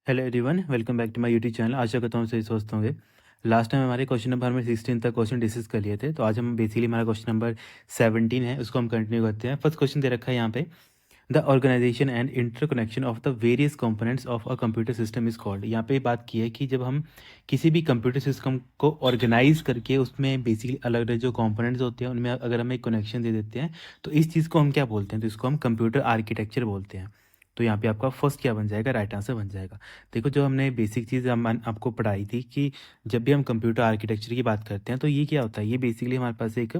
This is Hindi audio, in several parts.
Hello everyone, welcome back to my YouTube channel. आशा करता हूँ सही स्वस्थ होंगे। लास्ट टाइम हमारे क्वेश्चन नंबर हमने 16 तक क्वेश्चन डिस्कस कर लिए थे, तो आज हम बेसिकली हमारा क्वेश्चन नंबर 17 है, उसको हम कंटिन्यू करते हैं। फर्स्ट क्वेश्चन दे रखा है यहाँ पे, the organisation and interconnection of the various components of a computer system is called. यहाँ पे बात की है कि जब हम किसी भी कंप्यूटर सिस्टम को ऑर्गेनाइज करके उसमें बेसिकली अलग अलग जो कंपोनेंट्स होते हैं उनमें अगर हम एक कनेक्शन दे देते हैं तो इस चीज़ को हम क्या बोलते हैं, तो इसको हम कंप्यूटर आर्किटेक्चर बोलते हैं। तो यहाँ पे आपका फर्स्ट क्या बन जाएगा, राइट आंसर बन जाएगा। देखो, जो हमने बेसिक चीज़ हम आपको पढ़ाई थी कि जब भी हम कंप्यूटर आर्किटेक्चर की बात करते हैं तो ये क्या होता है, ये बेसिकली हमारे पास एक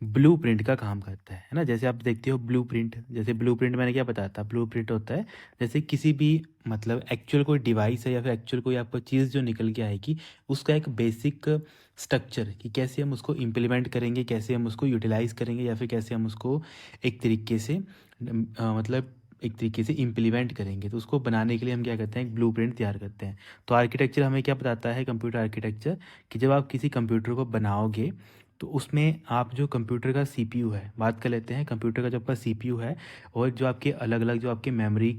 ब्लूप्रिंट का काम करता है ना। जैसे आप देखते हो ब्लूप्रिंट, जैसे ब्लूप्रिंट मैंने क्या बताया था, ब्लूप्रिंट होता है जैसे किसी भी मतलब एक्चुअल कोई डिवाइस है या फिर एक्चुअल कोई आपको चीज़ जो निकल के आएगी उसका एक बेसिक स्ट्रक्चर कि कैसे हम उसको इम्प्लीमेंट करेंगे, कैसे हम उसको यूटिलाइज करेंगे या फिर कैसे हम उसको एक तरीके से मतलब एक तरीके से इम्प्लीमेंट करेंगे। तो उसको बनाने के लिए हम क्या करते हैं, एक ब्लूप्रिंट तैयार करते हैं। तो आर्किटेक्चर हमें क्या बताता है, कंप्यूटर आर्किटेक्चर, कि जब आप किसी कंप्यूटर को बनाओगे तो उसमें आप जो कंप्यूटर का सीपीयू है, बात कर लेते हैं कंप्यूटर का जो आपका सीपीयू है, और जो आपके अलग अलग जो आपके मेमोरी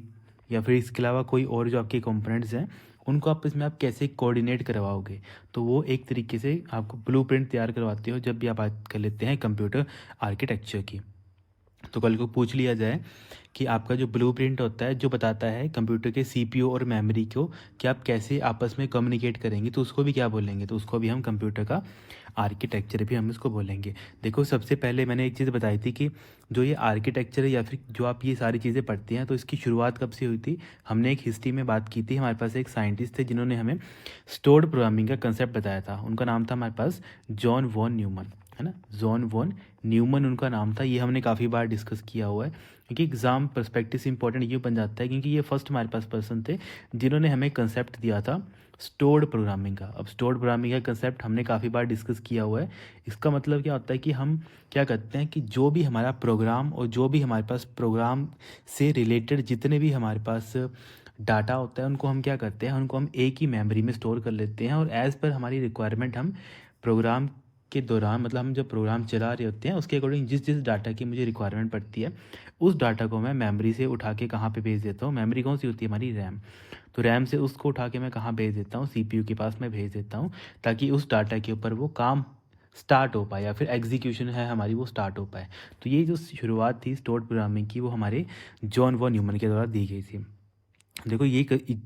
या फिर इसके अलावा कोई और जो आपके कंपोनेंट्स हैं उनको आपस में आप कैसे कोऑर्डिनेट करवाओगे, तो वो एक तरीके से आपको ब्लूप्रिंट तैयार करवाते हो जब भी आप बात कर लेते हैं कंप्यूटर आर्किटेक्चर की। तो कल को पूछ लिया जाए कि आपका जो ब्लूप्रिंट होता है जो बताता है कंप्यूटर के सीपीयू और मेमोरी को कि आप कैसे आपस में कम्युनिकेट करेंगे, तो उसको भी क्या बोलेंगे, तो उसको भी हम कंप्यूटर का आर्किटेक्चर भी हम इसको बोलेंगे। देखो, सबसे पहले मैंने एक चीज़ बताई थी कि जो ये आर्किटेक्चर है या फिर जो आप ये सारी चीज़ें पढ़ती हैं तो इसकी शुरुआत कब से हुई थी। हमने एक हिस्ट्री में बात की थी, हमारे पास एक साइंटिस्ट थे जिन्होंने हमें स्टोर्ड प्रोग्रामिंग का कंसेप्ट बताया था। उनका नाम था हमारे पास जॉन वॉन न्यूमन, है ना। जॉन वॉन न्यूमन उनका नाम था। ये हमने काफ़ी बार डिस्कस किया हुआ है क्योंकि एग्ज़ाम पर्सपेक्टिव से इंपॉर्टेंट ये बन जाता है क्योंकि ये फर्स्ट हमारे पास पर्सन थे जिन्होंने हमें कंसेप्ट दिया था स्टोर्ड प्रोग्रामिंग का। अब स्टोर्ड प्रोग्रामिंग का कंसेप्ट हमने काफ़ी बार डिस्कस किया हुआ है। इसका मतलब क्या होता है कि हम क्या करते हैं कि जो भी हमारा प्रोग्राम और जो भी हमारे पास प्रोग्राम से रिलेटेड जितने भी हमारे पास डाटा होता है उनको हम क्या करते हैं, उनको हम एक ही मेमोरी में स्टोर कर लेते हैं और एज़ पर हमारी रिक्वायरमेंट हम प्रोग्राम के दौरान, मतलब हम जब प्रोग्राम चला रहे होते हैं उसके अकॉर्डिंग जिस जिस डाटा की मुझे रिक्वायरमेंट पड़ती है उस डाटा को मैं मेमोरी से उठा के कहाँ पे भेज देता हूँ। मेमोरी कौन सी होती है, हमारी रैम। तो रैम से उसको उठा के मैं कहाँ भेज देता हूँ, सीपीयू के पास मैं भेज देता हूँ ताकि उस डाटा के ऊपर वो काम स्टार्ट हो पाए या फिर एग्जीक्यूशन है हमारी वो स्टार्ट हो पाए। तो ये जो शुरुआत थी स्टोर्ड प्रोग्रामिंग की वो हमारे जॉन वॉन न्यूमन के द्वारा दी गई थी। देखो, ये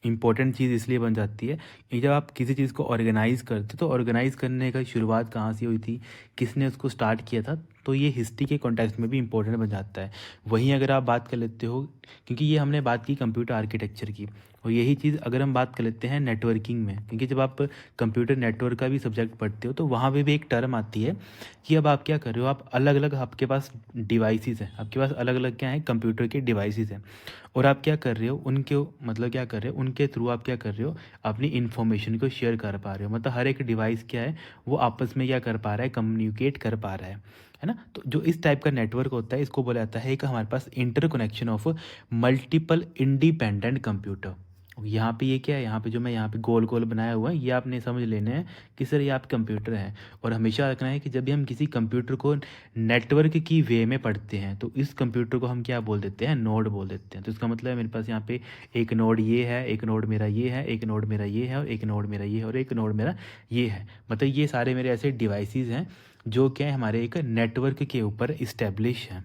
इम्पॉर्टेंट चीज़ इसलिए बन जाती है कि जब आप किसी चीज़ को ऑर्गेनाइज़ करते हो तो ऑर्गेनाइज़ करने का शुरुआत कहाँ से हुई थी, किसने उसको स्टार्ट किया था, तो ये हिस्ट्री के कॉन्टेक्स्ट में भी इम्पोर्टेंट बन जाता है। वहीं अगर आप बात कर लेते हो, क्योंकि ये हमने बात की कंप्यूटर आर्किटेक्चर की, और यही चीज़ अगर हम बात कर लेते हैं नेटवर्किंग में, क्योंकि जब आप कंप्यूटर नेटवर्क का भी सब्जेक्ट पढ़ते हो तो वहाँ पे भी एक टर्म आती है कि अब आप क्या कर रहे हो, आप अलग अलग आपके पास डिवाइसेस हैं, आपके पास अलग अलग क्या है, कंप्यूटर के डिवाइसेस हैं, और आप क्या कर रहे हो उनके, मतलब क्या कर रहे हो उनके थ्रू आप क्या कर रहे हो, अपनी इन्फॉर्मेशन को शेयर कर पा रहे हो। मतलब हर एक डिवाइस क्या है, वो आपस में क्या कर पा रहा है, कम्युनिकेट कर पा रहा है ना। तो जो इस टाइप का नेटवर्क होता है इसको बोला जाता है एक हमारे पास interconnection of multiple independent computer. यहाँ पे ये क्या है, यहाँ पे जो मैं यहाँ पे गोल गोल बनाया हुआ है ये आपने समझ लेने हैं कि सर ये आप कंप्यूटर हैं। और हमेशा रखना है कि जब भी हम किसी कंप्यूटर को नेटवर्क की वे में पढ़ते हैं तो इस कंप्यूटर को हम क्या बोल देते हैं, नोड बोल देते हैं। तो इसका मतलब है मेरे पास यहाँ पे एक नोड ये है, एक नोड मेरा ये है, एक नोड मेरा ये है, और एक नोड मेरा ये है, और एक नोड मेरा ये है। मतलब ये सारे मेरे ऐसे डिवाइसेस हैं जो क्या है, हमारे एक नेटवर्क के ऊपर इस्टेब्लिश हैं।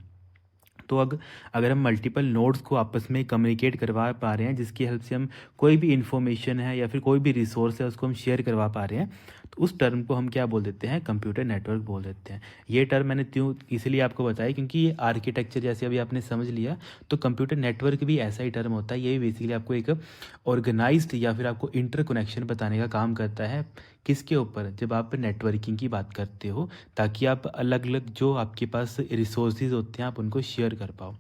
तो अगर हम मल्टीपल नोड्स को आपस में कम्युनिकेट करवा पा रहे हैं जिसकी हेल्प से हम कोई भी इंफॉर्मेशन है या फिर कोई भी रिसोर्स है उसको हम शेयर करवा पा रहे हैं, तो उस टर्म को हम क्या बोल देते हैं, कंप्यूटर नेटवर्क बोल देते हैं। ये टर्म मैंने क्यों इसलिए आपको बताया क्योंकि ये आर्किटेक्चर जैसे अभी आपने समझ लिया, तो कंप्यूटर नेटवर्क भी ऐसा ही टर्म होता है। ये भी बेसिकली आपको एक ऑर्गेनाइज्ड या फिर आपको इंटरकनेक्शन बताने का काम करता है। किसके ऊपर, जब आप नेटवर्किंग की बात करते हो, ताकि आप अलग अलग जो आपके पास रिसोर्सेज होते हैं आप उनको शेयर कर पाओ।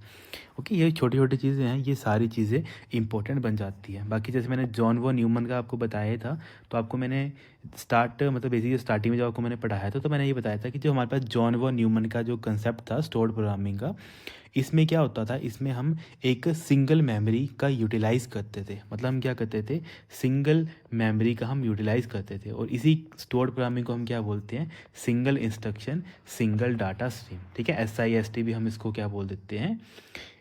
ओके, ये छोटी छोटी चीज़ें हैं, ये सारी चीज़ें इंपॉर्टेंट बन जाती हैं। बाकी जैसे मैंने जॉन वो न्यूमन का आपको बताया था, तो आपको मैंने मतलब बेसिकली स्टार्टिंग में जब आपको मैंने पढ़ाया था तो मैंने ये बताया था कि जो हमारे पास जॉन वो न्यूमन का जो कंसेप्ट था स्टोर्ड प्रोग्रामिंग का, इसमें क्या होता था, इसमें हम एक सिंगल मेमोरी का यूटिलाइज़ करते थे। मतलब हम क्या करते थे, सिंगल मेमोरी का हम यूटिलाइज़ करते थे, और इसी स्टोर्ड प्रोग्रामिंग को हम क्या बोलते हैं, single instruction single data stream. ठीक है, SIST भी हम इसको क्या बोल देते हैं,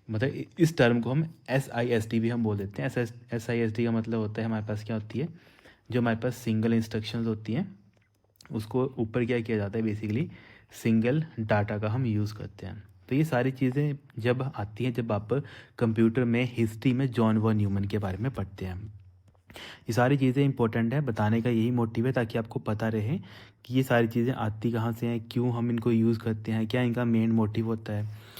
मतलब इस टर्म को हम SIST भी हम बोल देते हैं। SIST का मतलब होता है हमारे पास क्या होती है, जो हमारे पास सिंगल इंस्ट्रक्शंस होती हैं उसको ऊपर क्या किया जाता है, बेसिकली सिंगल डाटा का हम यूज़ करते हैं। तो ये सारी चीज़ें जब आती हैं जब आप कंप्यूटर में हिस्ट्री में जॉन वॉन न्यूमन के बारे में पढ़ते हैं। ये सारी चीज़ें इंपॉर्टेंट है, बताने का यही मोटिव है ताकि आपको पता रहे कि ये सारी चीज़ें आती कहाँ से हैं, क्यों हम इनको यूज़ करते हैं, क्या इनका मेन मोटिव होता है।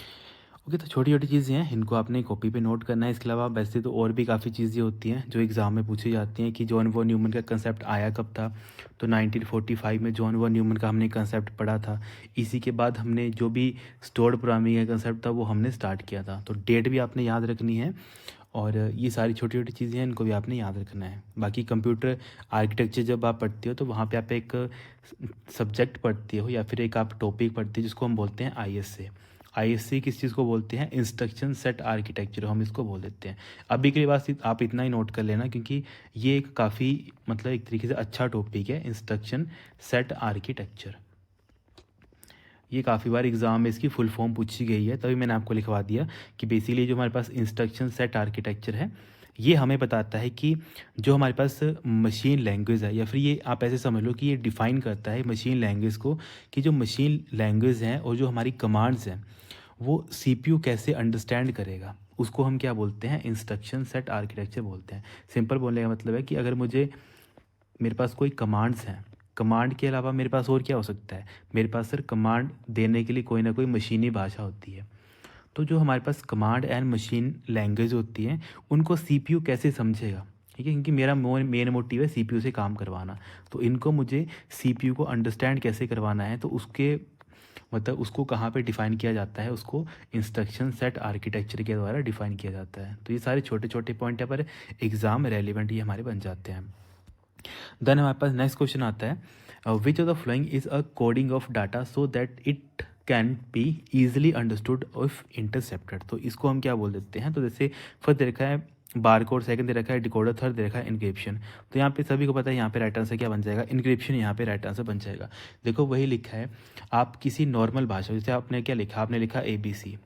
ओके, तो छोटी छोटी चीज़ें हैं, इनको आपने कॉपी पे नोट करना है। इसके अलावा वैसे तो और भी काफ़ी चीज़ें होती हैं जो एग्ज़ाम में पूछी जाती हैं कि जॉन वॉन न्यूमन का कंसेप्ट आया कब था। तो 1945 में जॉन वॉन न्यूमन का हमने कंसेप्ट पढ़ा था। इसी के बाद हमने जो भी स्टोर्ड प्रोग्रामिंग का कंसेप्ट था वो हमने स्टार्ट किया था। तो डेट भी आपने याद रखनी है और ये सारी छोटी छोटी चीज़ें हैं, इनको भी आपने याद रखना है। बाकी कंप्यूटर आर्किटेक्चर जब आप पढ़ते हो तो वहाँ पे आप एक सब्जेक्ट पढ़ते हो या फिर एक आप टॉपिक पढ़ते हो जिसको हम बोलते हैं ISA। ISA किस चीज़ को बोलते हैं, इंस्ट्रक्शन सेट आर्किटेक्चर हम इसको बोल देते हैं। अभी के लिए बस आप इतना ही नोट कर लेना क्योंकि ये एक काफ़ी मतलब एक तरीके से अच्छा टॉपिक है, इंस्ट्रक्शन सेट आर्किटेक्चर। ये काफ़ी बार एग्ज़ाम में इसकी फुल फॉर्म पूछी गई है, तभी मैंने आपको लिखवा दिया कि बेसिकली जो हमारे पास इंस्ट्रक्शन सेट आर्किटेक्चर है ये हमें बताता है कि जो हमारे पास मशीन लैंग्वेज है, या फिर ये आप ऐसे समझ लो कि ये डिफ़ाइन करता है मशीन लैंग्वेज को, कि जो मशीन लैंग्वेज हैं और जो हमारी कमांड्स हैं वो CPU कैसे अंडरस्टैंड करेगा, उसको हम क्या बोलते हैं, इंस्ट्रक्शन सेट आर्किटेक्चर बोलते हैं। सिंपल बोलने का मतलब है कि अगर मेरे पास कोई कमांड्स हैं, कमांड के अलावा मेरे पास और क्या हो सकता है, मेरे पास सर कमांड देने के लिए कोई ना कोई मशीनी भाषा होती है। तो जो हमारे पास कमांड एंड मशीन लैंग्वेज होती है उनको CPU कैसे समझेगा, ठीक है, क्योंकि मेरा मेन मोटिव है CPU से काम करवाना। तो इनको मुझे CPU को अंडरस्टैंड कैसे करवाना है, तो उसके मतलब उसको कहाँ पे डिफ़ाइन किया जाता है, उसको इंस्ट्रक्शन सेट आर्किटेक्चर के द्वारा डिफ़ाइन किया जाता है। तो ये सारे छोटे छोटे पॉइंट है पर एग्ज़ाम रेलिवेंट ये हमारे बन जाते हैं। देन हमारे पास नेक्स्ट क्वेश्चन आता है, which of the following is a coding of data so that it can be easily understood if intercepted. तो इसको हम क्या बोल देते हैं, तो जैसे फर्स्ट दे रखा है बार कोड, सेकंड दे रखा है डिकोडर, थर्ड दे रखा है इनक्रिप्शन। तो यहाँ पे सभी को पता है यहाँ पे राइट आंसर क्या बन जाएगा, इनक्रिप्शन यहाँ पे राइट आंसर बन जाएगा। देखो वही लिखा है, आप किसी नॉर्मल भाषा, जैसे आपने क्या लिखा, आपने लिखा ABC, है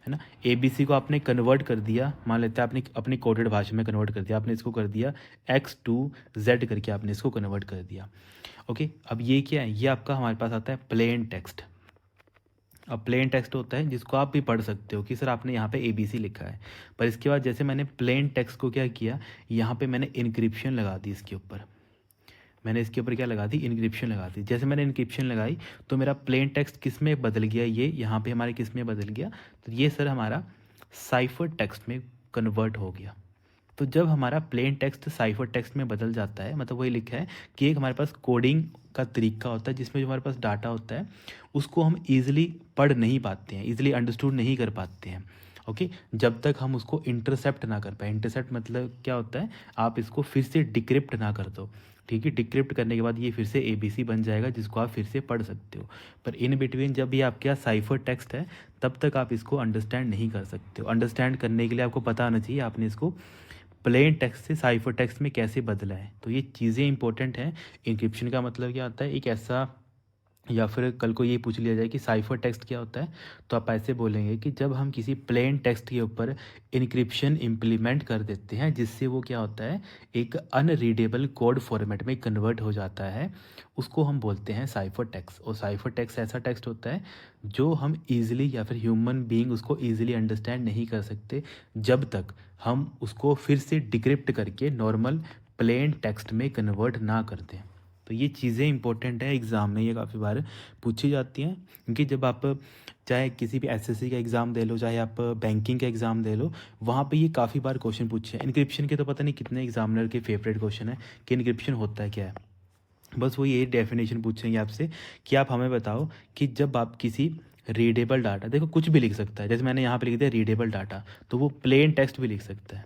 ना, ABC को आपने कन्वर्ट कर दिया, मान लेते हैं आपने अपनी कोडेड भाषा में कन्वर्ट कर दिया, आपने इसको कर दिया X to Z करके आपने इसको कन्वर्ट कर दिया। ओके, अब ये क्या है, ये आपका हमारे पास आता है प्लेन टेक्स्ट। अब प्लेन टेक्स्ट होता है जिसको आप भी पढ़ सकते हो कि सर आपने यहाँ पे ABC लिखा है, पर इसके बाद जैसे मैंने प्लेन टेक्स्ट को क्या किया, यहाँ पे मैंने इनक्रिप्शन लगा दी, इसके ऊपर मैंने इसके ऊपर क्या लगा दी, इनक्रिप्शन लगा दी। जैसे मैंने इनक्रिप्शन लगाई तो मेरा प्लेन टेक्स्ट किस में बदल गया, ये यहाँ पे हमारे किस में बदल गया, तो ये सर हमारा साइफर टेक्स्ट में कन्वर्ट हो गया। तो जब हमारा प्लेन टेक्स्ट साइफर टेक्स्ट में बदल जाता है, मतलब वही लिखा है कि एक हमारे पास कोडिंग का तरीका होता है जिसमें जो हमारे पास डाटा होता है उसको हम ईजिली पढ़ नहीं पाते हैं, ईजिली अंडरस्टूड नहीं कर पाते हैं। ओके, जब तक हम उसको इंटरसेप्ट ना कर पाए। इंटरसेप्ट मतलब क्या होता है, आप इसको फिर से डिक्रिप्ट ना कर दो, ठीक है, डिक्रिप्ट करने के बाद ये फिर से ABC बन जाएगा जिसको आप फिर से पढ़ सकते हो। पर इन बिटवीन जब ये आपके यहाँ साइफर टेक्स्ट है तब तक आप इसको अंडरस्टैंड नहीं कर सकते हो। अंडरस्टैंड करने के लिए आपको पता आना चाहिए आपने इसको प्लेन टेक्स्ट से साइफर टेक्स्ट में कैसे बदला है। तो ये चीज़ें इंपॉर्टेंट हैं। इंक्रिप्शन का मतलब क्या होता है, एक ऐसा, या फिर कल को ये पूछ लिया जाए कि साइफर टेक्स्ट क्या होता है, तो आप ऐसे बोलेंगे कि जब हम किसी प्लेन टेक्स्ट के ऊपर इनक्रिप्शन इम्प्लीमेंट कर देते हैं जिससे वो क्या होता है, एक अनरीडेबल कोड फॉर्मेट में कन्वर्ट हो जाता है, उसको हम बोलते हैं साइफर टेक्स्ट। और साइफर टेक्स्ट ऐसा टेक्स्ट होता है जो हम ईजिली या फिर ह्यूमन बीइंग उसको ईजिली अंडरस्टैंड नहीं कर सकते जब तक हम उसको फिर से डिक्रिप्ट करके नॉर्मल प्लेन टेक्स्ट में कन्वर्ट ना कर दें। तो ये चीज़ें इंपॉर्टेंट है, एग्ज़ाम में ये काफ़ी बार पूछी जाती हैं, क्योंकि जब आप चाहे किसी भी SSC का एग्ज़ाम दे लो, चाहे आप बैंकिंग का एग्ज़ाम दे लो, वहाँ पे ये काफ़ी बार क्वेश्चन पूछे हैं। इनक्रिप्शन के तो पता नहीं कितने एग्जामिनर के फेवरेट क्वेश्चन है कि इनक्रिप्शन होता है क्या है। बस वो ये डेफिनेशन पूछेंगे आपसे कि आप हमें बताओ कि जब आप किसी रीडेबल डाटा, देखो कुछ भी लिख सकता है, जैसे मैंने यहाँ पे लिख दिया रीडेबल डाटा, तो वो प्लेन टेक्स्ट भी लिख सकता है,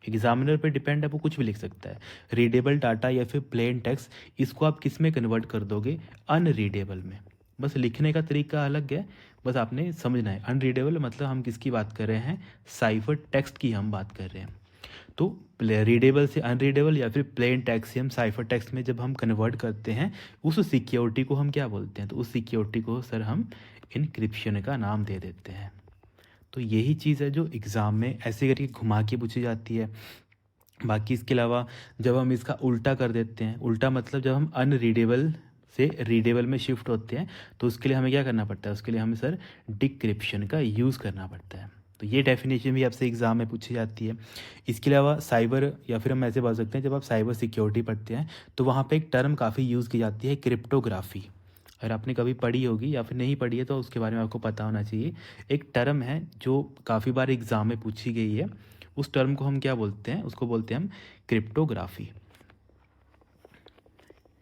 एग्जामिनर पे डिपेंड है, वो कुछ भी लिख सकता है। रीडेबल डाटा या फिर प्लेन टेक्स्ट, इसको आप किस में कन्वर्ट कर दोगे, अनरीडेबल में। बस लिखने का तरीका अलग है, बस आपने समझना है। अनरीडेबल मतलब हम किसकी बात कर रहे हैं, साइफर टेक्स्ट की हम बात कर रहे हैं। तो रीडेबल से अनरीडेबल या फिर प्लेन टेक्स्ट से हम साइफर टेक्स्ट में जब हम कन्वर्ट करते हैं, उस सिक्योरिटी को हम क्या बोलते हैं, तो उस सिक्योरिटी को सर हम इनक्रिप्शन का नाम दे देते हैं। तो यही चीज़ है जो एग्ज़ाम में ऐसे करके घुमा के पूछी जाती है। बाकी इसके अलावा जब हम इसका उल्टा कर देते हैं, उल्टा मतलब जब हम अनरीडेबल से रीडेबल में शिफ्ट होते हैं, तो उसके लिए हमें क्या करना पड़ता है, उसके लिए हमें सर डिक्रिप्शन का यूज़ करना पड़ता है। तो ये डेफिनेशन भी आपसे एग्ज़ाम में पूछी जाती है। इसके अलावा साइबर, या फिर हम ऐसे बोल सकते हैं, जब आप साइबर सिक्योरिटी पढ़ते हैं तो वहाँ पे एक टर्म काफ़ी यूज़ की जाती है, क्रिप्टोग्राफी। अगर आपने कभी पढ़ी होगी या फिर नहीं पढ़ी है तो उसके बारे में आपको पता होना चाहिए। एक टर्म है जो काफ़ी बार एग्ज़ाम में पूछी गई है, उस टर्म को हम क्या बोलते हैं, उसको बोलते हैं हम क्रिप्टोग्राफी।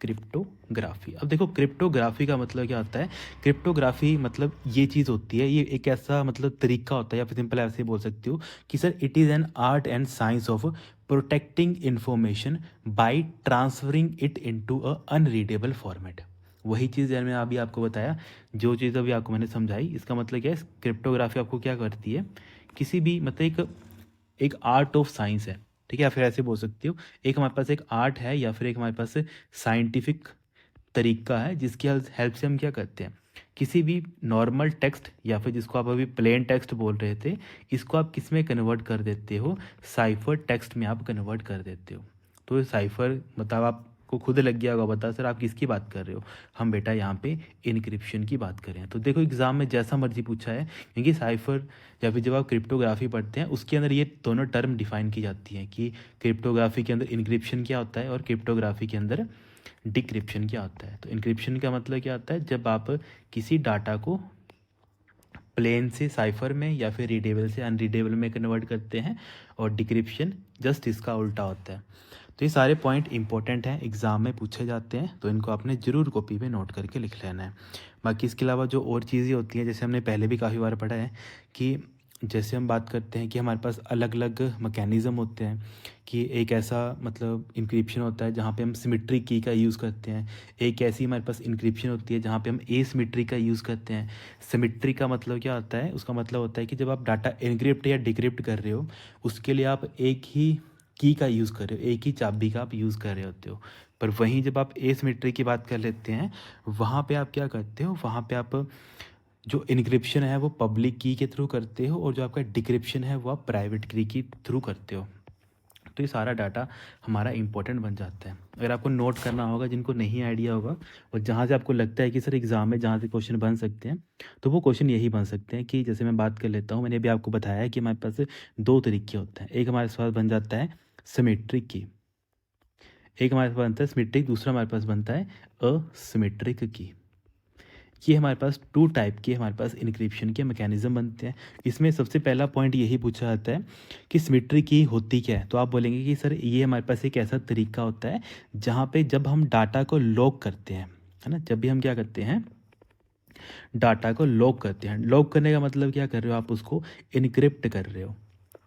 क्रिप्टोग्राफी, अब देखो क्रिप्टोग्राफी का मतलब क्या होता है। क्रिप्टोग्राफी मतलब ये चीज़ होती है, ये एक ऐसा मतलब तरीका होता है, या फिर सिंपल ऐसे बोल सकती हो कि sir it is an art and science of protecting information bye transferring it into a unreadable format. वही चीज़ मैंने अभी आपको बताया, जो चीज़ अभी आपको मैंने समझाई, इसका मतलब क्या है, क्रिप्टोग्राफी आपको क्या करती है, किसी भी मतलब एक आर्ट ऑफ साइंस है, ठीक है, या फिर ऐसे बोल सकती हो, एक हमारे पास एक आर्ट है या फिर एक हमारे पास साइंटिफिक तरीका है जिसकी हेल्प से हम क्या करते हैं, किसी भी नॉर्मल टेक्स्ट या फिर जिसको आप अभी प्लेन टेक्स्ट बोल रहे थे, इसको आप किस में कन्वर्ट कर देते हो, साइफर टेक्स्ट में आप कन्वर्ट कर देते हो। तो साइफर मतलब आपको खुद लग गया होगा बता सर आप किसकी बात कर रहे हो, हम बेटा यहाँ पे इनक्रिप्शन की बात कर रहे हैं। तो देखो एग्जाम में जैसा मर्जी पूछा है, क्योंकि साइफर या फिर जब आप क्रिप्टोग्राफी पढ़ते हैं उसके अंदर ये दोनों टर्म डिफाइन की जाती हैं कि क्रिप्टोग्राफी के अंदर इनक्रिप्शन क्या होता है और क्रिप्टोग्राफी के अंदर डिक्रिप्शन क्या होता है। तो इनक्रिप्शन का मतलब क्या होता है, जब आप किसी डाटा को प्लेन से साइफर में या फिर रीडेबल से अनरीडेबल में कन्वर्ट करते हैं, और डिक्रिप्शन जस्ट इसका उल्टा होता है। तो ये सारे पॉइंट इंपॉर्टेंट हैं, एग्ज़ाम में पूछे जाते हैं, तो इनको आपने ज़रूर कॉपी पे नोट करके लिख लेना है। बाकी इसके अलावा जो और चीज़ें होती हैं, जैसे हमने पहले भी काफ़ी बार पढ़ा है कि जैसे हम बात करते हैं कि हमारे पास अलग अलग मैकेनिज़्म होते हैं, कि एक ऐसा मतलब इंक्रिप्शन होता है जहाँ पे हम सिमेट्रिक की का यूज़ करते हैं, एक ऐसी हमारे पास इंक्रिप्शन होती है जहाँ पे हम एसिमेट्रिक का यूज़ करते हैं। सिमेट्रिक का मतलब क्या होता है, उसका मतलब होता है कि जब आप डाटा इनक्रिप्ट या डिक्रिप्ट कर रहे हो, उसके लिए आप एक ही की का यूज़ कर रहे हो, एक ही चाबी का आप यूज़ कर रहे होते हो। पर वहीं जब आप एसिमेट्रिक की बात कर लेते हैं, वहाँ पे आप क्या करते हो, वहाँ पे आप जो इनक्रिप्शन है वो पब्लिक की के थ्रू करते हो, और जो आपका डिक्रिप्शन है वो आप प्राइवेट की के थ्रू करते हो। तो ये सारा डाटा हमारा इंपॉर्टेंट बन जाता है। अगर आपको नोट करना होगा, जिनको नहीं आइडिया होगा और जहाँ से आपको लगता है कि सर एग्ज़ाम में जहाँ से क्वेश्चन बन सकते हैं, तो वो क्वेश्चन यही बन सकते हैं कि जैसे मैं बात कर लेता हूँ, मैंने अभी आपको बताया है कि हमारे पास दो तरीके होते हैं। एक हमारे पास बन जाता है सिमेट्रिक की, एक हमारे पास बनता है सिमेट्रिक, दूसरा हमारे पास बनता है असिमेट्रिक की। ये हमारे पास टू टाइप के हमारे पास इनक्रिप्शन के मैकेनिज्म बनते हैं। इसमें सबसे पहला पॉइंट यही पूछा जाता है कि सिमेट्री की होती क्या है। तो आप बोलेंगे कि सर ये हमारे पास एक ऐसा तरीका होता है जहाँ पे जब हम डाटा को लॉक करते हैं, है ना, जब भी हम क्या करते हैं, डाटा को लॉक करते हैं। लॉक करने का मतलब क्या कर रहे हो, आप उसको इनक्रिप्ट कर रहे हो।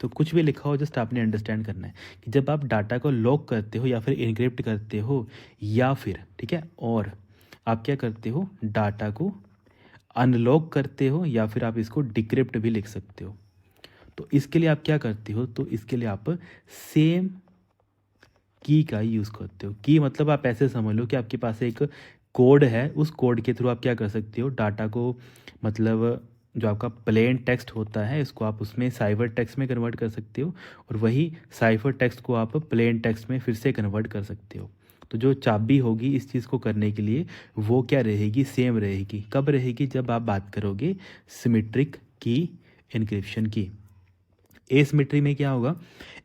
तो कुछ भी लिखा हो, जस्ट आपने अंडरस्टैंड करना है कि जब आप डाटा को लॉक करते हो या फिर इनक्रिप्ट करते हो, या फिर ठीक है, और आप क्या करते हो, डाटा को अनलॉक करते हो, या फिर आप इसको डिक्रिप्ट भी लिख सकते हो। तो इसके लिए आप क्या करते हो, तो इसके लिए आप सेम की का यूज़ करते हो। की मतलब आप ऐसे समझ लो कि आपके पास एक कोड है, उस कोड के थ्रू आप क्या कर सकते हो, डाटा को मतलब जो आपका प्लेन टेक्स्ट होता है इसको आप उसमें साइफर टेक्स्ट में कन्वर्ट कर सकते हो, और वही साइफर टेक्स्ट को आप प्लेन टेक्स्ट में फिर से कन्वर्ट कर सकते हो। तो जो चाबी होगी इस चीज़ को करने के लिए वो क्या रहेगी, सेम रहेगी। कब रहेगी, जब आप बात करोगे सिमेट्रिक की इनक्रिप्शन की। एसिमेट्री में क्या होगा,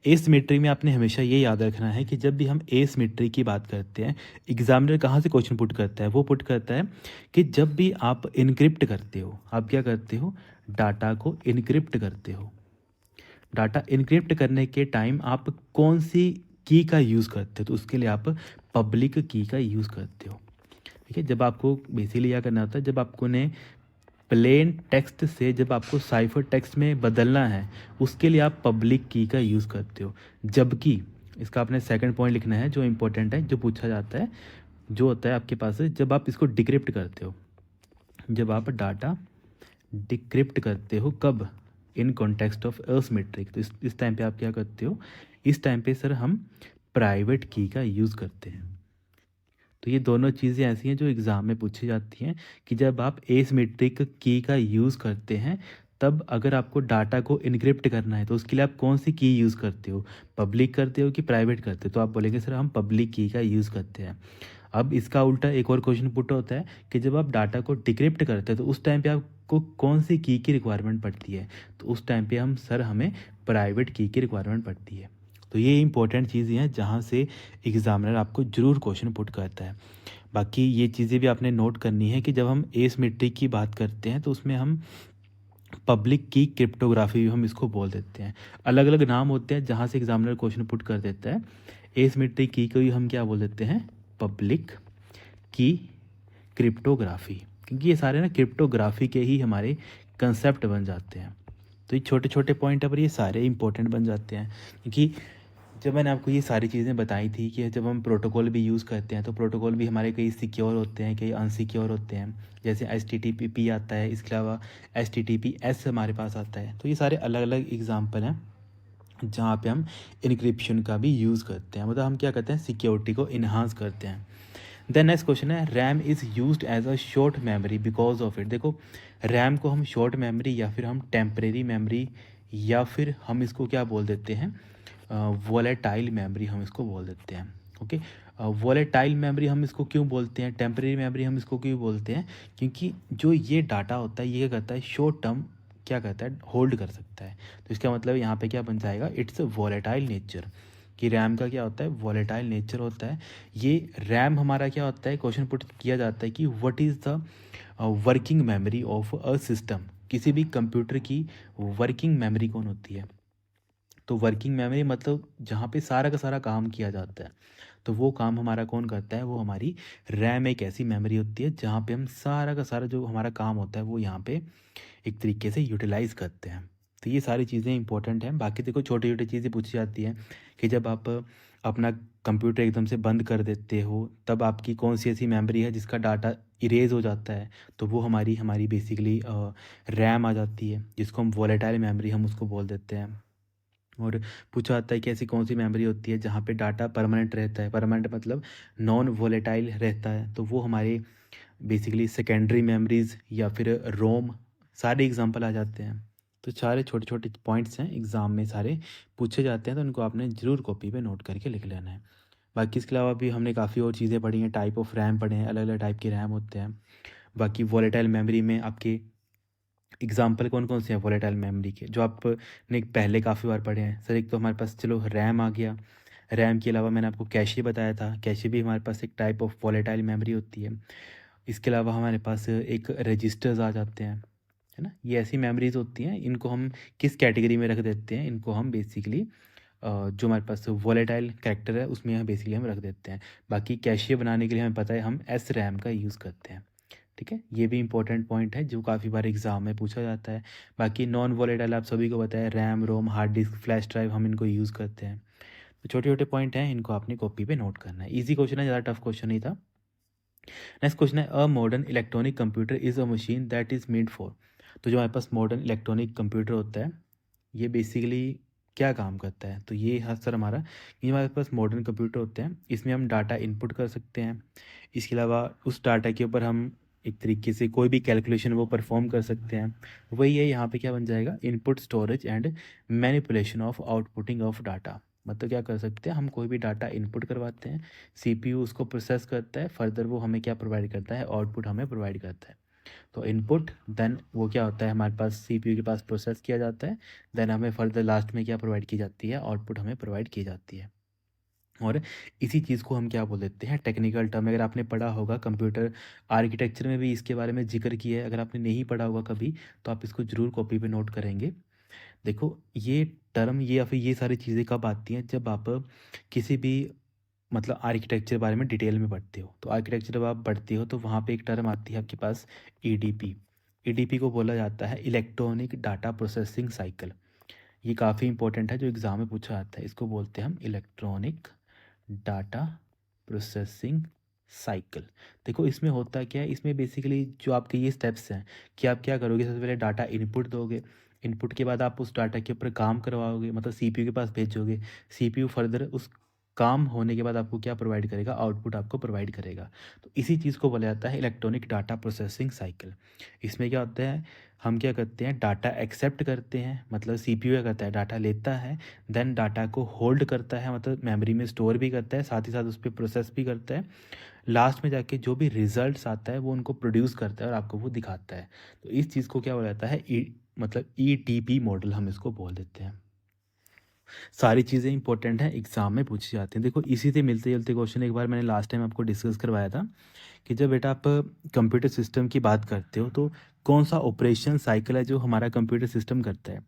एसिमेट्री में आपने हमेशा ये याद रखना है कि जब भी हम एसिमेट्री की बात करते हैं, एग्जामिनर कहाँ से क्वेश्चन पुट करता है, वो पुट करता है कि जब भी आप इनक्रिप्ट करते हो, आप क्या करते हो, डाटा को इनक्रिप्ट करते हो। डाटा इनक्रिप्ट करने के टाइम आप कौन सी की का यूज़ करते हो, तो उसके लिए आप पब्लिक की का यूज़ करते हो। ठीक है, जब आपको बेसिकली क्या करना होता है, जब आपको ने प्लेन टेक्स्ट से जब आपको साइफर टेक्स्ट में बदलना है, उसके लिए आप पब्लिक की का यूज़ करते हो। जबकि इसका आपने सेकंड पॉइंट लिखना है जो इंपॉर्टेंट है, जो पूछा जाता है, जो होता है आपके पास जब आप इसको डिक्रिप्ट करते हो, जब आप डाटा डिक्रिप्ट करते हो, कब, इन कॉन्टेक्स्ट ऑफ असिमेट्रिक। तो इस टाइम पे आप क्या करते हो, इस टाइम पे सर हम प्राइवेट की का यूज़ करते हैं। तो ये दोनों चीज़ें ऐसी हैं जो एग्ज़ाम में पूछी जाती हैं कि जब आप एसिमेट्रिक की का यूज़ करते हैं तब अगर आपको डाटा को इनक्रिप्ट करना है तो उसके लिए आप कौन सी की यूज़ करते हो, पब्लिक करते हो कि प्राइवेट करते हो? तो आप बोलेंगे सर हम पब्लिक की का यूज़ करते हैं। अब इसका उल्टा एक और क्वेश्चन पुट होता है कि जब आप डाटा को डिक्रिप्ट करते हैं तो उस टाइम पे आपको कौन सी की रिक्वायरमेंट पड़ती है? तो उस टाइम पे हमें प्राइवेट की रिक्वायरमेंट पड़ती है। तो ये इंपॉर्टेंट चीज़ें हैं जहाँ से एग्जामिनर आपको ज़रूर क्वेश्चन पुट करता है। बाकी ये चीज़ें भी आपने नोट करनी है कि जब हम एसिमेट्रिक की बात करते हैं तो उसमें हम पब्लिक की क्रिप्टोग्राफी भी हम इसको बोल देते हैं। अलग अलग नाम होते हैं जहाँ से एग्जामिनर क्वेश्चन पुट कर देता है। एसिमेट्रिक की को भी हम क्या बोल देते हैं, पब्लिक की क्रिप्टोग्राफी, क्योंकि ये सारे ना क्रिप्टोग्राफी के ही हमारे कंसेप्ट बन जाते हैं। तो ये छोटे छोटे पॉइंट है पर ये सारे इंपॉर्टेंट बन जाते हैं, क्योंकि जब मैंने आपको ये सारी चीज़ें बताई थी कि जब हम प्रोटोकॉल भी यूज़ करते हैं तो प्रोटोकॉल भी हमारे कई सिक्योर होते हैं, कई अनसिक्योर होते हैं। जैसे HTTP आता है, इसके अलावा HTTPS हमारे पास आता है। तो ये सारे अलग अलग एग्जाम्पल हैं जहाँ पे हम इनक्रिप्शन का भी यूज़ करते हैं, मतलब हम क्या करते हैं, सिक्योरिटी को इन्हांस करते हैं। देन नेक्स्ट क्वेश्चन है, RAM is used as a short memory because of it. देखो, रैम को हम शॉर्ट मेमोरी या फिर हम टेम्परेरी मेमोरी या फिर हम इसको क्या बोल देते हैं, वॉलेटाइल मेमोरी हम इसको बोल देते हैं। ओके, वॉलेटाइल मेमोरी हम इसको क्यों बोलते हैं, टेम्परेरी मेमोरी हम इसको क्यों बोलते हैं, क्योंकि जो ये डाटा होता है ये क्या करता है, शॉर्ट टर्म क्या करता है, होल्ड कर सकता है। तो इसका मतलब यहाँ पे क्या बन जाएगा, इट्स वॉलेटाइल नेचर, कि रैम का क्या होता है, वॉलेटाइल नेचर होता है। ये रैम हमारा क्या होता है, क्वेश्चन पुट किया जाता है कि what is the working memory of a system, किसी भी कंप्यूटर की वर्किंग मेमोरी कौन होती है। तो वर्किंग मेमोरी मतलब जहाँ पे सारा का सारा काम किया जाता है, तो वो काम हमारा कौन करता है, वो हमारी रैम एक ऐसी मेमोरी होती है जहाँ पे हम सारा का सारा जो हमारा काम होता है वो यहाँ पे एक तरीके से यूटिलाइज़ करते हैं। तो ये सारी चीज़ें इंपॉर्टेंट हैं। बाकी देखो छोटी छोटी चीज़ें पूछी जाती हैं कि जब आप अपना कंप्यूटर एकदम से बंद कर देते हो तब आपकी कौन सी ऐसी मेमोरी है जिसका डाटा इरेज हो जाता है, तो वो हमारी हमारी बेसिकली रैम आ जाती है, जिसको हम वॉलेटाइल मेमोरी हम उसको बोल देते हैं। और पूछा जाता है कि ऐसी कौन सी मेमोरी होती है जहाँ पे डाटा परमानेंट रहता है, परमानेंट मतलब नॉन वॉलेटाइल रहता है, तो वो हमारे बेसिकली सेकेंडरी मेमोरीज या फिर रोम, सारे एग्जांपल आ जाते हैं। तो सारे छोटे छोटे पॉइंट्स हैं, एग्ज़ाम में सारे पूछे जाते हैं, तो उनको आपने ज़रूर कॉपी पे नोट करके लिख लेना है। बाकी इसके अलावा भी हमने काफ़ी और चीज़ें पढ़ी हैं, टाइप ऑफ रैम पढ़े हैं, अलग अलग टाइप के रैम होते हैं। बाकी वॉलेटाइल मेमोरी में आपके एग्जाम्पल कौन कौन से हैं वॉलेटाइल मेमोरी के, जो आपने पहले काफ़ी बार पढ़े हैं। सर एक तो हमारे पास चलो रैम आ गया, रैम के अलावा मैंने आपको कैशे बताया था, कैशे भी हमारे पास एक टाइप ऑफ वॉलेटाइल मेमोरी होती है। इसके अलावा हमारे पास एक रजिस्टर्स आ जाते हैं, है ना। ये ऐसी मेमोरीज होती हैं, इनको हम किस कैटेगरी में रख देते हैं, इनको हम बेसिकली जो हमारे पास वॉलेटाइल कैरेक्टर है उसमें हम बेसिकली हम रख देते हैं। बाकी कैशियर बनाने के लिए हमें पता है हम एस रैम का यूज़ करते हैं। ठीक है, ये भी इंपॉर्टेंट पॉइंट है जो काफ़ी बार एग्जाम में पूछा जाता है। बाकी नॉन वॉलेटाइल आप सभी को पता है, RAM ROM hard disk flash drive हम इनको यूज़ करते हैं। तो छोटे छोटे पॉइंट हैं, इनको अपनी कॉपी पे नोट करना है। ईजी क्वेश्चन है, ज़्यादा टफ क्वेश्चन नहीं था। नेक्स्ट क्वेश्चन है, a modern electronic computer is a machine that is made for. तो जो हमारे पास मॉडर्न इलेक्ट्रॉनिक कंप्यूटर होता है ये बेसिकली क्या काम करता है, तो ये है सर हमारा, ये हमारे पास मॉडर्न कंप्यूटर होते हैं, इसमें हम डाटा इनपुट कर सकते हैं। इसके अलावा उस डाटा के ऊपर हम एक तरीके से कोई भी कैलकुलेशन वो परफॉर्म कर सकते हैं। वही है यहाँ पे क्या बन जाएगा, input storage and manipulation of outputting of data. मतलब क्या कर सकते हैं, हम कोई भी डाटा इनपुट करवाते हैं, सीपीयू उसको प्रोसेस करता है, फर्दर वो हमें क्या प्रोवाइड करता है, आउटपुट हमें प्रोवाइड करता है। तो इनपुट देन वो क्या होता है, हमारे पास सीपीयू के पास प्रोसेस किया जाता है, देन हमें फर्दर लास्ट में क्या प्रोवाइड की जाती है, आउटपुट हमें प्रोवाइड की जाती है। और इसी चीज़ को हम क्या बोल देते हैं, टेक्निकल टर्म। अगर आपने पढ़ा होगा कंप्यूटर आर्किटेक्चर में भी इसके बारे में जिक्र किया है, अगर आपने नहीं पढ़ा होगा कभी तो आप इसको ज़रूर कॉपी पे नोट करेंगे। देखो ये टर्म ये या फिर ये सारी चीज़ें कब आती हैं, जब आप किसी भी मतलब आर्किटेक्चर बारे में डिटेल में पढ़ते हो। तो आर्किटेक्चर जब आप पढ़ते हो तो वहाँ पे एक टर्म आती है आपके पास, ईडीपी। ईडीपी को बोला जाता है इलेक्ट्रॉनिक डाटा प्रोसेसिंग साइकिल। ये काफ़ी इंपॉर्टेंट है, जो एग्ज़ाम में पूछा जाता है, इसको बोलते हैं हम इलेक्ट्रॉनिक डाटा प्रोसेसिंग साइकिल। देखो इसमें होता क्या है, इसमें बेसिकली जो आपके ये स्टेप्स हैं कि आप क्या करोगे, सबसे पहले डाटा इनपुट दोगे, इनपुट के बाद आप उस डाटा के ऊपर काम करवाओगे, मतलब सीपीयू के पास भेजोगे, सीपीयू फर्दर उस काम होने के बाद आपको क्या प्रोवाइड करेगा, आउटपुट आपको प्रोवाइड करेगा। तो इसी चीज़ को बोला जाता है इलेक्ट्रॉनिक डाटा प्रोसेसिंग साइकिल। इसमें क्या होता है, हम क्या करते हैं, डाटा एक्सेप्ट करते हैं, मतलब सीपीयू क्या करता है, डाटा लेता है, देन डाटा को होल्ड करता है, मतलब मेमोरी में स्टोर भी करता है, साथ ही साथ उस पर प्रोसेस भी करता है। लास्ट में जाके जो भी रिजल्ट्स आता है वो उनको प्रोड्यूस करता है और आपको वो दिखाता है। तो इस चीज़ को क्या बोला जाता है, मतलब ईटीपी मॉडल हम इसको बोल देते हैं। सारी चीज़ें इंपॉर्टेंट हैं, एग्जाम में पूछी जाती हैं। देखो इसी से मिलते जुलते क्वेश्चन एक बार मैंने लास्ट टाइम आपको डिस्कस करवाया था कि जब बेटा आप कंप्यूटर सिस्टम की बात करते हो तो कौन सा ऑपरेशन साइकिल है जो हमारा कंप्यूटर सिस्टम करता है।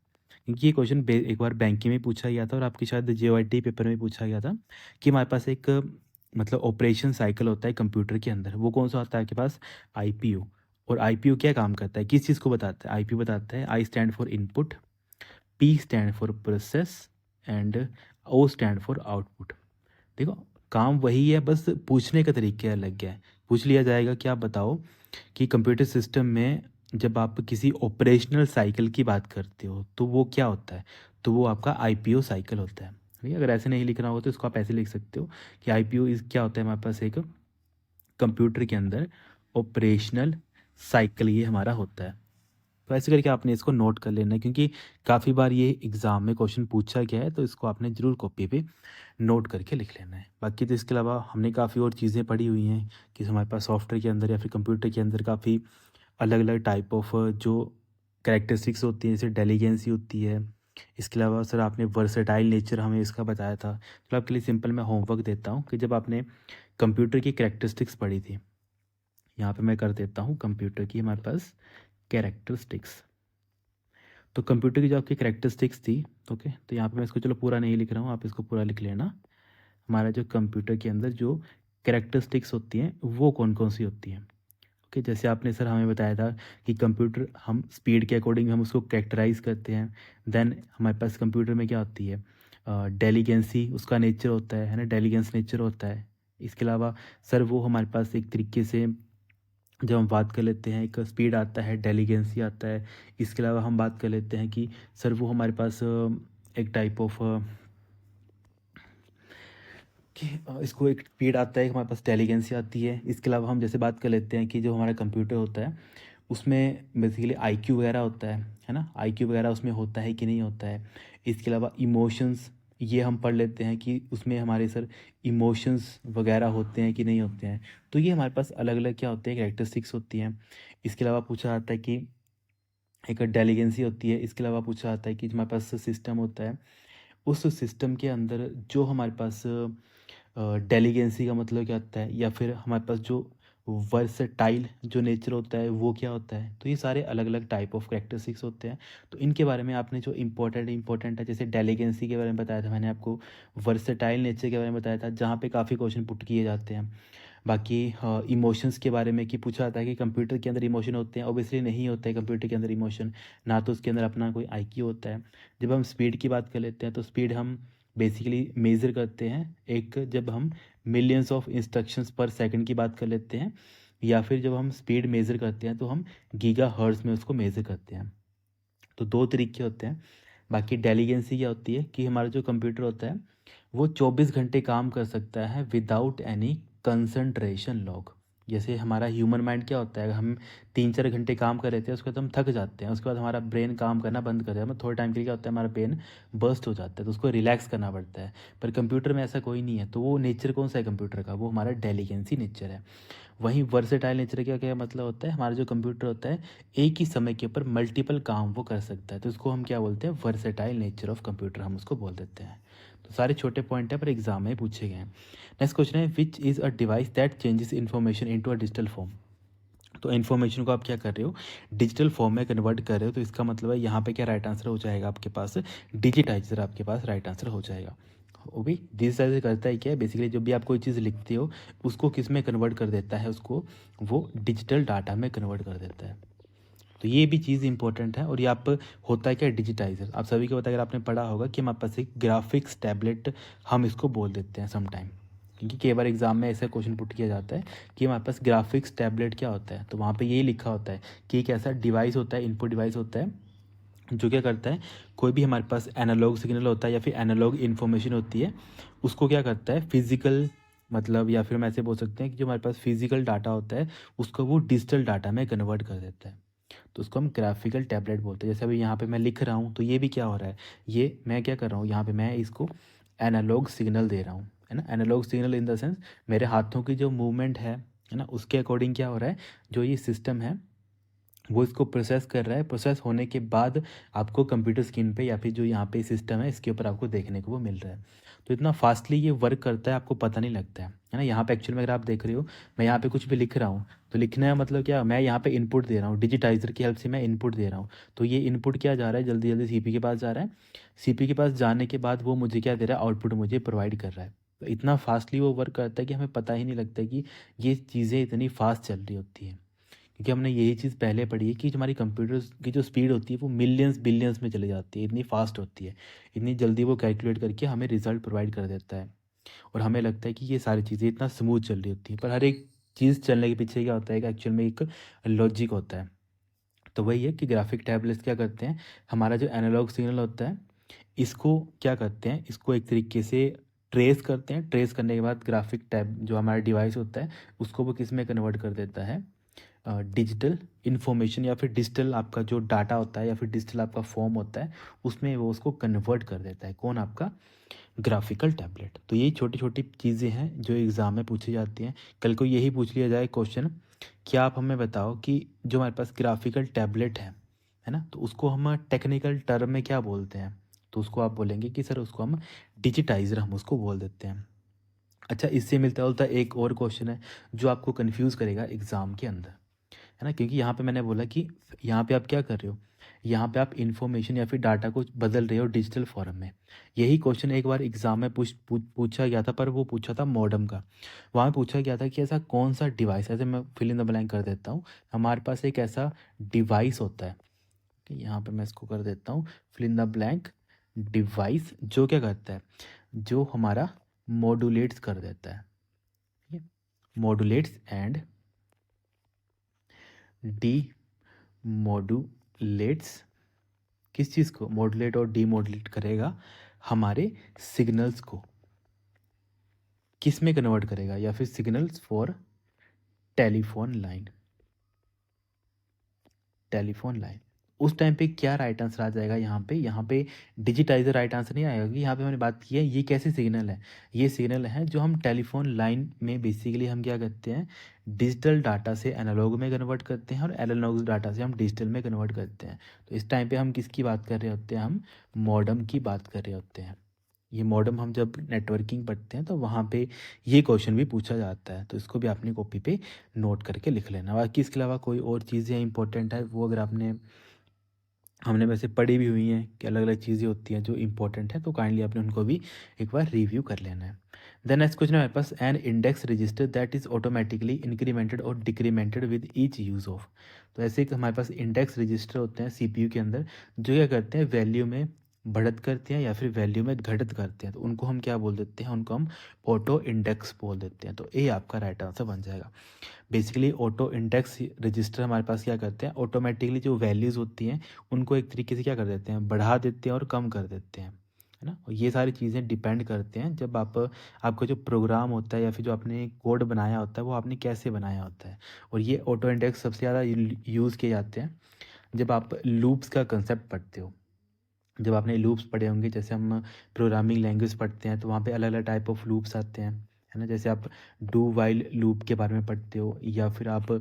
क्योंकि ये क्वेश्चन एक बार बैंकिंग में पूछा गया था और आपकी शायद जेओआईटी पेपर में पूछा गया था कि हमारे पास एक मतलब ऑपरेशन साइकिल होता है कंप्यूटर के अंदर, वो कौन सा होता है आपके पास, आईपीयू। और आईपीयू क्या काम करता है, किस चीज़ को बताता है, आईपीयू बताता है I stand for input, P stand for process and O stand for output. देखो काम वही है, बस पूछने का तरीका अलग है। पूछ लिया जाएगा कि आप बताओ कि कंप्यूटर सिस्टम में जब आप किसी ऑपरेशनल साइकिल की बात करते हो तो वो क्या होता है, तो वो आपका आईपीओ साइकिल होता है। ठीक है, अगर ऐसे नहीं लिखना हो तो इसको आप ऐसे लिख सकते हो कि आईपीओ इस क्या होता है, हमारे पास एक कंप्यूटर के अंदर ऑपरेशनल साइकिल ये हमारा होता है। तो ऐसे करके आपने इसको नोट कर लेना है, क्योंकि काफ़ी बार ये एग्ज़ाम में क्वेश्चन पूछा गया है, तो इसको आपने ज़रूर कॉपी पे नोट करके लिख लेना है। बाकी तो इसके अलावा हमने काफ़ी और चीज़ें पढ़ी हुई हैं कि हमारे पास सॉफ्टवेयर के अंदर या फिर कंप्यूटर के अंदर काफ़ी अलग अलग टाइप ऑफ जो कैरेक्टरिस्टिक्स होती हैं, जैसे डेलीगेंसी होती है। इसके अलावा सर आपने वर्सेटाइल नेचर हमें इसका बताया था। तो आपके लिए सिंपल मैं होमवर्क देता हूँ कि जब आपने कंप्यूटर की कैरेक्टरिस्टिक्स पढ़ी थी, यहाँ पे मैं कर देता हूँ कंप्यूटर की हमारे पास कैरेक्टरिस्टिक्स। तो कंप्यूटर की जो आपकी कैरेक्टरिस्टिक्स थी, ओके, तो यहाँ पे मैं इसको चलो पूरा नहीं लिख रहा हूँ, आप इसको पूरा लिख लेना। हमारा जो कंप्यूटर के अंदर जो कैरेक्टरिस्टिक्स होती हैं वो कौन कौन सी होती हैं। ओके, जैसे आपने सर हमें बताया था कि कंप्यूटर हम स्पीड के अकॉर्डिंग हम उसको कैरेक्टराइज करते हैं। देन हमारे पास कंप्यूटर में क्या होती है, डेलीगेंसी उसका नेचर होता है ना, डेलीगेंस नेचर होता है। इसके अलावा सर वो हमारे पास एक तरीके से जब हम बात कर लेते हैं, एक स्पीड आता है, डेलीगेंसी आता है। इसके अलावा हम बात कर लेते हैं कि सर वो हमारे पास एक टाइप ऑफ कि इसको एक स्पीड आता है, हमारे पास डेलीगेंसी आती है। इसके अलावा हम जैसे बात कर लेते हैं कि जो हमारा कंप्यूटर होता है उसमें बेसिकली आईक्यू वगैरह होता है ना, आईक्यू वगैरह उसमें होता है कि नहीं होता है। इसके अलावा इमोशंस, ये हम पढ़ लेते हैं कि उसमें हमारे सर इमोशंस वगैरह होते हैं कि नहीं होते हैं। तो ये हमारे पास अलग अलग क्या होते हैं, कैरेक्टरिस्टिक्स होती हैं। इसके अलावा पूछा जाता है कि एक डेलीगेंसी होती है। इसके अलावा पूछा जाता है कि हमारे पास सिस्टम होता है, उस सिस्टम के अंदर जो हमारे पास डेलीगेंसी का मतलब क्या होता है, या फिर हमारे पास जो वर्सटाइल जो नेचर होता है वो क्या होता है। तो ये सारे अलग अलग टाइप ऑफ कैरेक्टरिस्टिक्स होते हैं। तो इनके बारे में आपने जो इंपॉर्टेंट है, जैसे डेलीगेंसी के बारे में बताया था मैंने आपको, वर्सटाइल नेचर के बारे में बताया था जहाँ पे काफ़ी क्वेश्चन पुट किए जाते हैं। बाकी इमोशंस के बारे में कि पूछा जाता है कि कंप्यूटर के अंदर इमोशन होते हैं, ऑब्वियसली नहीं होता है कंप्यूटर के अंदर इमोशन, ना तो उसके अंदर अपना कोई आईक्यू होता है। जब हम स्पीड की बात कर लेते हैं तो स्पीड हम बेसिकली मेज़र करते हैं, एक जब हम मिलियंस ऑफ इंस्ट्रक्शंस पर सेकंड की बात कर लेते हैं, या फिर जब हम स्पीड मेज़र करते हैं तो हम गीगा हर्ट्ज़ में उसको मेज़र करते हैं। तो दो तरीके होते हैं। बाकी डेलीगेंसी क्या होती है कि हमारा जो कंप्यूटर होता है वो 24 घंटे काम कर सकता है विदाउट एनी कंसंट्रेशन लॉग। जैसे हमारा ह्यूमन माइंड क्या होता है, हम 3-4 घंटे काम कर लेते हैं, उसके बाद हम थक जाते हैं, उसके बाद हमारा ब्रेन काम करना बंद कर देता है, मतलब थोड़े टाइम के लिए क्या होता है, हमारा ब्रेन बर्स्ट हो जाता है, तो उसको रिलैक्स करना पड़ता है। पर कंप्यूटर में ऐसा कोई नहीं है। तो वो नेचर कौन सा है कंप्यूटर का, वो हमारा डेलीगेंसी नेचर है। वहीं वर्सेटाइल नेचर का क्या मतलब होता है, हमारा जो कंप्यूटर होता है एक ही समय के ऊपर मल्टीपल काम वो कर सकता है, तो उसको हम क्या बोलते हैं, वर्सेटाइल नेचर ऑफ कंप्यूटर हम उसको बोल देते हैं। तो सारे छोटे पॉइंट है पर एग्जाम में पूछे गए हैं। नेक्स्ट क्वेश्चन है, which is a device that changes information into a digital form. तो इन्फॉर्मेशन को आप क्या कर रहे हो, डिजिटल फॉर्म में कन्वर्ट कर रहे हो। तो इसका मतलब है यहाँ पे क्या राइट आंसर हो जाएगा आपके पास, डिजिटाइजर आपके पास राइट आंसर हो जाएगा। वो भी डिजिटाइजर करता है क्या है, बेसिकली जब भी आप कोई चीज़ लिखते हो उसको किस में कन्वर्ट कर देता है, उसको वो डिजिटल डाटा में कन्वर्ट कर देता है। तो ये भी चीज़ इंपॉर्टेंट है। और ये आप होता है क्या, डिजिटाइजर। आप सभी को पता है, अगर आपने पढ़ा होगा कि हमारे पास एक ग्राफिक्स टैबलेट हम इसको बोल देते हैं समटाइम, क्योंकि कई बार एग्जाम में ऐसा क्वेश्चन पुट किया जाता है कि हमारे पास ग्राफिक्स टैबलेट क्या होता है। तो वहाँ पे यही लिखा होता है कि एक ऐसा डिवाइस होता है, इनपुट डिवाइस होता है जो क्या करता है, कोई भी हमारे पास एनालॉग सिग्नल होता है या फिर एनालॉग इन्फॉर्मेशन होती है, उसको क्या करता है फिजिकल, मतलब या फिर हम ऐसे बोल सकते हैं कि जो हमारे पास फिजिकल डाटा होता है उसको वो डिजिटल डाटा में कन्वर्ट कर देता है। तो उसको हम ग्राफिकल टैबलेट बोलते हैं। जैसे अभी यहाँ पे मैं लिख रहा हूँ तो ये भी क्या हो रहा है, ये मैं क्या कर रहा हूँ, यहाँ पे मैं इसको एनालॉग सिग्नल दे रहा हूँ, है ना। Analogue signal in the sense मेरे हाथों की जो मूवमेंट है ना, उसके अकॉर्डिंग क्या हो रहा है, जो ये सिस्टम है वो इसको प्रोसेस कर रहा है। प्रोसेस होने के बाद आपको कंप्यूटर स्क्रीन पे या फिर जो यहाँ पे सिस्टम है इसके ऊपर आपको देखने को वो मिल रहा है। तो इतना फास्टली ये वर्क करता है, आपको पता नहीं लगता है ना। यहाँ पे एक्चुअल में अगर आप देख रहे हो, मैं यहाँ पे कुछ भी लिख रहा हूँ तो लिखना है मतलब क्या, मैं यहाँ पे इनपुट दे रहा हूँ, डिजिटाइजर की हेल्प से मैं इनपुट दे रहा हूँ। तो ये इनपुट क्या जा रहा है, जल्दी जल्दी सीपी के पास जा रहा है। सीपी के पास जाने के बाद वो मुझे क्या दे रहा है, आउटपुट मुझे प्रोवाइड कर रहा है। तो इतना फास्टली वो वर्क करता है कि हमें पता ही नहीं लगता कि ये चीज़ें इतनी फास्ट चल रही होती हैं। क्योंकि हमने यही चीज़ पहले पढ़ी है कि जो हमारी कंप्यूटर्स की जो स्पीड होती है वो मिलियंस बिलियंस में चली जाती है, इतनी फास्ट होती है, इतनी जल्दी वो कैलकुलेट करके हमें रिजल्ट प्रोवाइड कर देता है। और हमें लगता है कि ये सारी चीज़ें इतना स्मूथ चल रही होती हैं, पर हर एक चीज़ चलने के पीछे क्या होता है कि एक्चुअल में एक लॉजिक होता है। तो वही है कि ग्राफिक टैबलेट्स क्या करते हैं, हमारा जो एनालॉग सिग्नल होता है इसको क्या करते हैं, इसको एक तरीके से ट्रेस करते हैं। ट्रेस करने के बाद ग्राफिक टैब जो हमारा डिवाइस होता है उसको वो किस में कन्वर्ट कर देता है, डिजिटल इन्फॉर्मेशन या फिर डिजिटल आपका जो डाटा होता है या फिर डिजिटल आपका फॉर्म होता है उसमें वो उसको कन्वर्ट कर देता है। कौन, आपका ग्राफिकल टैबलेट। तो यही छोटी छोटी चीज़ें हैं जो एग्ज़ाम में पूछी जाती हैं। कल को यही पूछ लिया जाए क्वेश्चन, क्या आप हमें बताओ कि जो हमारे पास ग्राफिकल टैबलेट है ना, तो उसको हम टेक्निकल टर्म में क्या बोलते हैं, तो उसको आप बोलेंगे कि सर उसको हम डिजिटाइजर हम उसको बोल देते हैं। अच्छा, इससे मिलता जुलता एक और क्वेश्चन है जो आपको कंफ्यूज करेगा एग्ज़ाम के अंदर, है ना। क्योंकि यहाँ पे मैंने बोला कि यहाँ पे आप क्या कर रहे हो, यहाँ पे आप इन्फॉर्मेशन या फिर डाटा को बदल रहे हो डिजिटल फॉर्म में। यही क्वेश्चन एक बार एग्जाम में पूछा गया था, पर वो पूछा था मॉडम का। वहाँ पूछा गया था कि ऐसा कौन सा डिवाइस, ऐसे मैं फिल इन द ब्लैंक कर देता हूँ, हमारे पास एक ऐसा डिवाइस होता है कि यहाँ पे मैं इसको कर देता हूँ fill in the blank, device जो क्या करता है, जो हमारा मॉड्यूलेट्स कर देता है, ठीक है। मॉड्यूलेट्स एंड डी मॉड्यूलेट्स, किस चीज़ को मॉड्यूलेट और डीमॉड्यूलेट करेगा, हमारे सिग्नल्स को किस में कन्वर्ट करेगा, या फिर signals for telephone line, telephone line. उस टाइम पे क्या राइट आंसर आ जाएगा, यहाँ पे डिजिटाइजर राइट आंसर नहीं आएगा, क्योंकि यहाँ पे मैंने बात की है ये कैसे सिग्नल है, ये सिग्नल है जो हम टेलीफोन लाइन में बेसिकली हम क्या करते हैं, डिजिटल डाटा से एनालॉग में कन्वर्ट करते हैं और एनालॉग डाटा से हम डिजिटल में कन्वर्ट करते हैं। तो इस टाइम पे हम किसकी बात कर रहे होते हैं, हम मॉडम की बात कर रहे होते हैं। ये मॉडम हम जब नेटवर्किंग पढ़ते हैं तो वहाँ पे ये क्वेश्चन भी पूछा जाता है, तो इसको भी अपनी कॉपी पे नोट करके लिख लेना। बाकी इसके अलावा कोई और चीज़ें इंपॉर्टेंट है वो अगर आपने हमने वैसे पढ़ी भी हुई हैं कि अलग अलग चीज़ें होती हैं जो इंपॉर्टेंट है, तो काइंडली आपने उनको भी एक बार रिव्यू कर लेना है। देन नेक्स्ट क्वेश्चन है हमारे पास, an index register that is automatically incremented और decremented with each use of. तो ऐसे एक हमारे पास इंडेक्स रजिस्टर होते हैं सीपीयू के अंदर, जो क्या करते हैं वैल्यू में बढ़त करते हैं या फिर वैल्यू में घटत करते हैं, तो उनको हम क्या बोल देते हैं, उनको हम ऑटो इंडेक्स बोल देते हैं। तो ये आपका राइट आंसर बन जाएगा। बेसिकली ऑटो इंडेक्स रजिस्टर हमारे पास क्या करते हैं, ऑटोमेटिकली जो वैल्यूज़ होती हैं उनको एक तरीके से क्या कर देते हैं, बढ़ा देते हैं और कम कर देते हैं, है ना। और ये सारी चीज़ें डिपेंड करते हैं जब आपका जो प्रोग्राम होता है या फिर जो आपने कोड बनाया होता है वो आपने कैसे बनाया होता है। और ये ऑटो इंडेक्स सबसे ज़्यादा यूज़ किए जाते हैं जब आप लूप्स का कंसेप्ट पढ़ते हो। जब आपने लूप्स पढ़े होंगे, जैसे हम प्रोग्रामिंग लैंग्वेज पढ़ते हैं तो वहाँ पे अलग अलग टाइप ऑफ लूप्स आते हैं, है ना। जैसे आप डू वाइल लूप के बारे में पढ़ते हो या फिर आप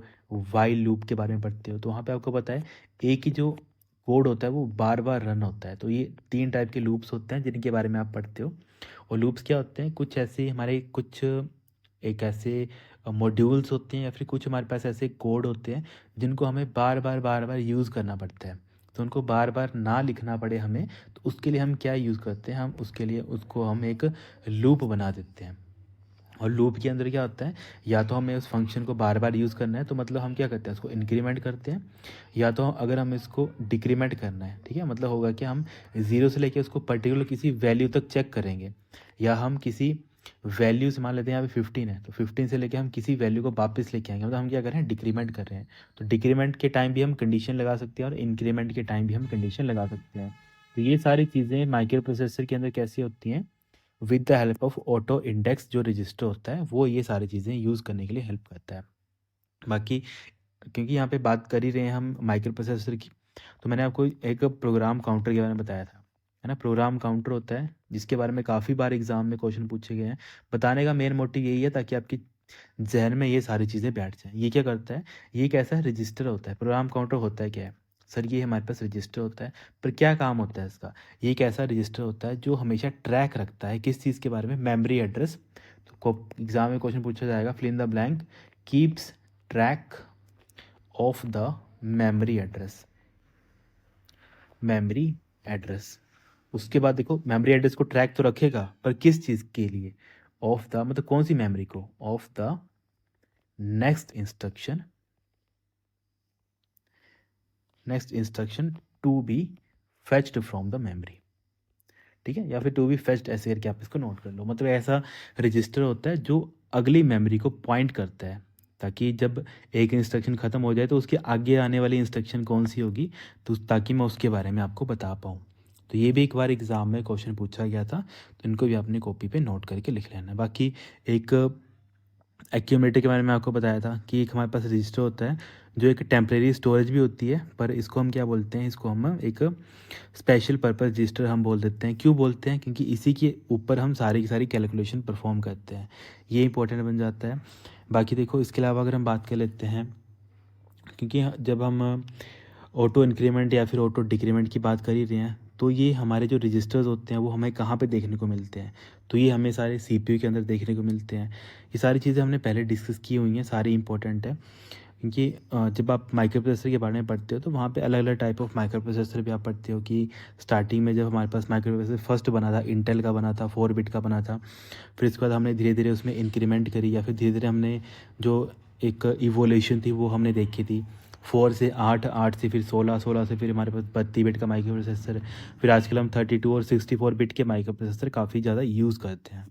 वाइल लूप के बारे में पढ़ते हो, तो वहाँ पे आपको पता है एक ही जो कोड होता है वो बार बार रन होता है। तो ये 3 टाइप के लूप्स होते हैं जिनके बारे में आप पढ़ते हो। और लूप्स क्या होते हैं, कुछ ऐसे हमारे कुछ एक ऐसे मॉड्यूल्स होते हैं या फिर कुछ हमारे पास ऐसे कोड होते हैं जिनको हमें बार बार यूज़ करना पड़ता है। तो उनको बार बार ना लिखना पड़े हमें, तो उसके लिए हम क्या यूज़ करते हैं, हम उसके लिए उसको हम एक लूप बना देते हैं। और लूप के अंदर क्या होता है, या तो हमें उस फंक्शन को बार बार यूज़ करना है तो मतलब हम क्या करते हैं उसको इंक्रीमेंट करते हैं, या तो अगर हम इसको डिक्रीमेंट करना है, ठीक है, मतलब होगा कि हम ज़ीरो से लेके उसको पर्टिकुलर किसी वैल्यू तक चेक करेंगे, या हम किसी वैल्यूज मान लेते हैं यहाँ पे 15 है, तो 15 से लेके हम किसी वैल्यू को वापस लेके आएंगे, मतलब हम क्या कर रहे हैं, डिक्रीमेंट कर रहे हैं। तो डिक्रीमेंट के टाइम भी हम कंडीशन लगा सकते हैं और इंक्रीमेंट के टाइम भी हम कंडीशन लगा सकते हैं। तो ये सारी चीज़ें माइक्रो प्रोसेसर के अंदर कैसे होती हैं, with the help of auto index जो रजिस्टर होता है वो ये सारी चीज़ें यूज़ करने के लिए हेल्प करता है। बाकी क्योंकि यहाँ पे बात कर ही रहे हैं हम माइक्रो प्रोसेसर की, तो मैंने आपको एक प्रोग्राम काउंटर के बारे में बताया था, है ना। प्रोग्राम काउंटर होता है जिसके बारे में काफ़ी बार एग्जाम में क्वेश्चन पूछे गए हैं। बताने का मेन मोटिव यही है ताकि आपकी जहन में ये सारी चीज़ें बैठ जाएं। ये क्या करता है, ये एक ऐसा रजिस्टर होता है। प्रोग्राम काउंटर होता है क्या है सर, ये हमारे पास रजिस्टर होता है, पर क्या काम होता है इसका। ये एक ऐसा रजिस्टर होता है जो हमेशा ट्रैक रखता है किस चीज़ के बारे में, मेमोरी एड्रेस। तो एग्जाम में क्वेश्चन पूछा जाएगा, fill in the blank, keeps track of the memory address, memory address. उसके बाद देखो मेमोरी एड्रेस को ट्रैक तो रखेगा, पर किस चीज़ के लिए, ऑफ द मतलब कौन सी मेमोरी को, of the next instruction, next instruction to be fetched from the memory, ठीक है, या फिर टू बी फेच्ड, ऐसे करके आप इसको नोट कर लो। मतलब ऐसा रजिस्टर होता है जो अगली मेमोरी को पॉइंट करता है, ताकि जब एक इंस्ट्रक्शन ख़त्म हो जाए तो उसके आगे आने वाली इंस्ट्रक्शन कौन सी होगी, तो ताकि मैं उसके बारे में आपको बता पाऊँ। तो ये भी एक बार एग्ज़ाम में क्वेश्चन पूछा गया था, तो इनको भी आपने कॉपी पे नोट करके लिख लेना है। बाकी एक एक्यूमुलेटर के बारे में आपको बताया था कि एक हमारे पास रजिस्टर होता है जो एक टेम्परेरी स्टोरेज भी होती है, पर इसको हम क्या बोलते हैं, इसको हम एक स्पेशल पर्पस रजिस्टर हम बोल देते हैं। क्यों बोलते हैं, क्योंकि इसी के ऊपर हम सारी की सारी कैलकुलेशन परफॉर्म करते हैं, ये इंपॉर्टेंट बन जाता है। बाकी देखो इसके अलावा अगर हम बात कर लेते हैं, क्योंकि जब हम ऑटो इंक्रीमेंट या फिर ऑटो डिक्रीमेंट की बात कर ही रहे हैं, तो ये हमारे जो रजिस्टर्स होते हैं वो हमें कहाँ पे देखने को मिलते हैं, तो ये हमें सारे सीपीयू के अंदर देखने को मिलते हैं। ये सारी चीज़ें हमने पहले डिस्कस की हुई हैं, सारी इंपॉर्टेंट है। क्योंकि जब आप माइक्रो प्रोसेसर के बारे में पढ़ते हो तो वहाँ पे अलग अलग टाइप ऑफ माइक्रो प्रोसेसर भी आप पढ़ते हो, कि स्टार्टिंग में जब हमारे पास माइक्रो प्रोसेसर फर्स्ट बना था, इंटेल का बना था, 4 बिट का बना था। फिर इसके बाद हमने धीरे धीरे उसमें इंक्रीमेंट करी, या फिर धीरे धीरे हमने जो एक इवोल्यूशन थी वो हमने देखी थी, 4 से 8, 8 से फिर 16, 16 से फिर हमारे पास 32 बिट का माइक्रो प्रोसेसर। फिर आजकल हम 32 और 64 बिट के माइक्रो प्रोसेसर काफ़ी ज़्यादा यूज़ करते हैं।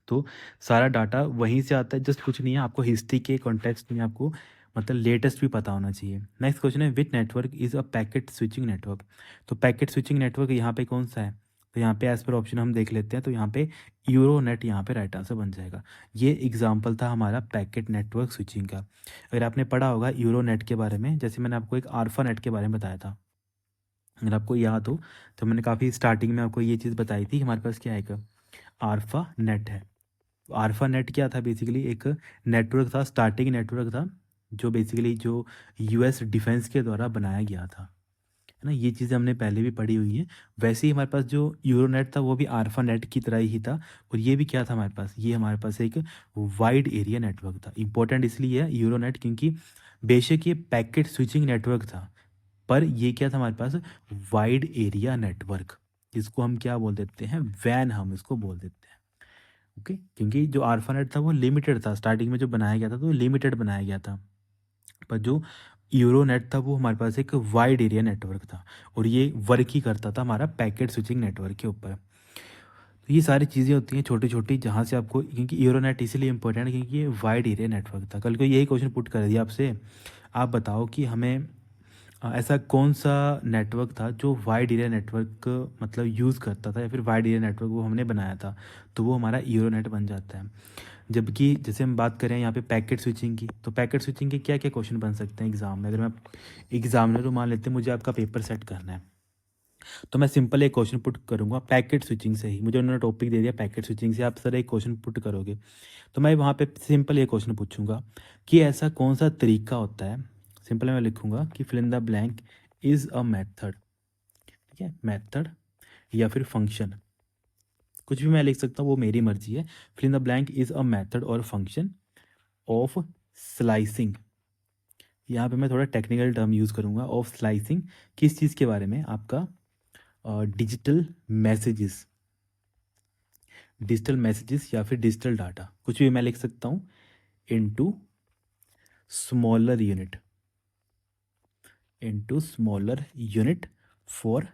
तो सारा डाटा वहीं से आता है, जस्ट कुछ नहीं है, आपको हिस्ट्री के कॉन्टेक्स्ट में आपको मतलब लेटेस्ट भी पता होना चाहिए। नेक्स्ट क्वेश्चन है, which network is a packet switching network. तो पैकेट स्विचिंग नेटवर्क यहाँ पे कौन सा है, तो यहाँ पे एज पर ऑप्शन हम देख लेते हैं, तो यहाँ पे यूरोनेट यहाँ पे राइट आंसर बन जाएगा। ये एग्जाम्पल था हमारा पैकेट नेटवर्क स्विचिंग का। अगर आपने पढ़ा होगा यूरोनेट के बारे में, जैसे मैंने आपको एक आर्फा नेट के बारे में बताया था, अगर आपको याद हो, तो मैंने काफ़ी स्टार्टिंग में आपको ये चीज़ बताई थी, हमारे पास क्या है, एक आर्फा नेट है। आर्फा नेट क्या था, बेसिकली एक नेटवर्क था, स्टार्टिंग नेटवर्क था, जो बेसिकली जो यूएस डिफेंस के द्वारा बनाया गया था, है ना। ये चीज़ें हमने पहले भी पढ़ी हुई हैं। वैसे ही हमारे पास जो यूरोनेट था वो भी आर्फा नेट की तरह ही था, और ये भी क्या था हमारे पास, ये हमारे पास एक वाइड एरिया नेटवर्क था। इंपॉर्टेंट इसलिए है यूरोनेट क्योंकि बेशक ये पैकेट स्विचिंग नेटवर्क था, पर ये क्या था हमारे पास, वाइड एरिया नेटवर्क, जिसको हम क्या बोल देते हैं, वैन हम इसको बोल देते हैं। ओके, क्योंकि जो आर्फानेट था वो लिमिटेड था, स्टार्टिंग में जो बनाया गया था तो लिमिटेड बनाया गया था, पर जो यूरोनेट था वो हमारे पास एक वाइड एरिया नेटवर्क था, और ये वर्क ही करता था हमारा पैकेट स्विचिंग नेटवर्क के ऊपर। तो ये सारी चीज़ें होती हैं छोटी छोटी, जहाँ से आपको, क्योंकि यूरोनेट इसीलिए इंपॉर्टेंट है क्योंकि ये वाइड एरिया नेटवर्क था। कल को यही क्वेश्चन पुट कर दिया आपसे, आप बताओ कि हमें ऐसा कौन सा नेटवर्क था जो वाइड एरिया नेटवर्क मतलब यूज़ करता था, या फिर वाइड एरिया नेटवर्क वो हमने बनाया था, तो वो हमारा यूरोनेट बन जाता है। जबकि जैसे हम बात करें यहाँ पे पैकेट स्विचिंग की, तो पैकेट स्विचिंग के क्या क्या क्वेश्चन बन सकते हैं एग्जाम में। अगर मैं एग्जामिनर को मान लेते हैं, मुझे आपका पेपर सेट करना है, तो मैं सिंपल एक क्वेश्चन पुट करूँगा पैकेट स्विचिंग से ही। मुझे उन्होंने टॉपिक दे दिया पैकेट स्विचिंग से, आप सर एक क्वेश्चन पुट करोगे, तो मैं वहाँ पे सिंपल एक क्वेश्चन पूछूंगा कि ऐसा कौन सा तरीका होता है। सिंपल मैं लिखूंगा कि fill in the blank is a method, ठीक है, मेथड या फिर फंक्शन, कुछ भी मैं लिख सकता हूँ, वो मेरी मर्जी है। Fill in the blank is a method और फंक्शन ऑफ स्लाइसिंग। यहाँ पे मैं थोड़ा टेक्निकल टर्म यूज़ करूँगा, ऑफ स्लाइसिंग किस चीज़ के बारे में, आपका डिजिटल मैसेजेस, डिजिटल मैसेजेस या फिर डिजिटल डाटा, कुछ भी मैं लिख सकता हूँ, into smaller unit, into smaller unit for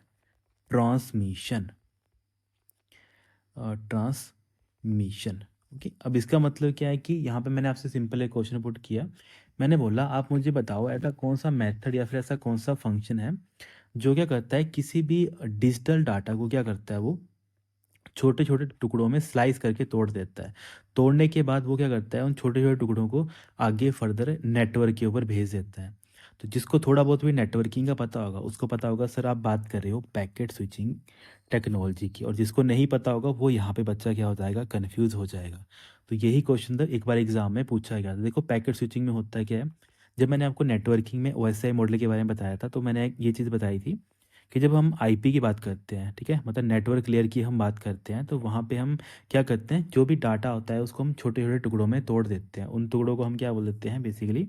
transmission, mission. Okay, अब इसका मतलब क्या है कि यहाँ पे मैंने आपसे सिंपल एक क्वेश्चन पुट किया। मैंने बोला आप मुझे बताओ ऐसा कौन सा मेथड या फिर ऐसा कौन सा फंक्शन है जो क्या करता है किसी भी डिजिटल डाटा को क्या करता है वो छोटे छोटे टुकड़ों में स्लाइस करके तोड़ देता है। तोड़ने के बाद वो क्या करता है उन छोटे छोटे टुकड़ों को आगे फर्दर नेटवर्क के ऊपर भेज देता है। तो जिसको थोड़ा बहुत भी नेटवर्किंग का पता होगा उसको पता होगा सर आप बात कर रहे हो पैकेट स्विचिंग टेक्नोलॉजी की, और जिसको नहीं पता होगा वो यहाँ पे बच्चा क्या हो जाएगा, कन्फ्यूज हो जाएगा। तो यही क्वेश्चन था एक बार एग्जाम में पूछा गया था। देखो पैकेट स्विचिंग में होता है क्या है, जब मैंने आपको नेटवर्किंग में ओएसआई मॉडल के बारे में बताया था तो मैंने ये चीज़ बताई थी कि जब हम आईपी की बात करते हैं, ठीक है, मतलब नेटवर्क लेयर की हम बात करते हैं, तो वहाँ पे हम क्या करते हैं जो भी डाटा होता है उसको हम छोटे छोटे टुकड़ों में तोड़ देते हैं। उन टुकड़ों को हम क्या बोल देते हैं बेसिकली,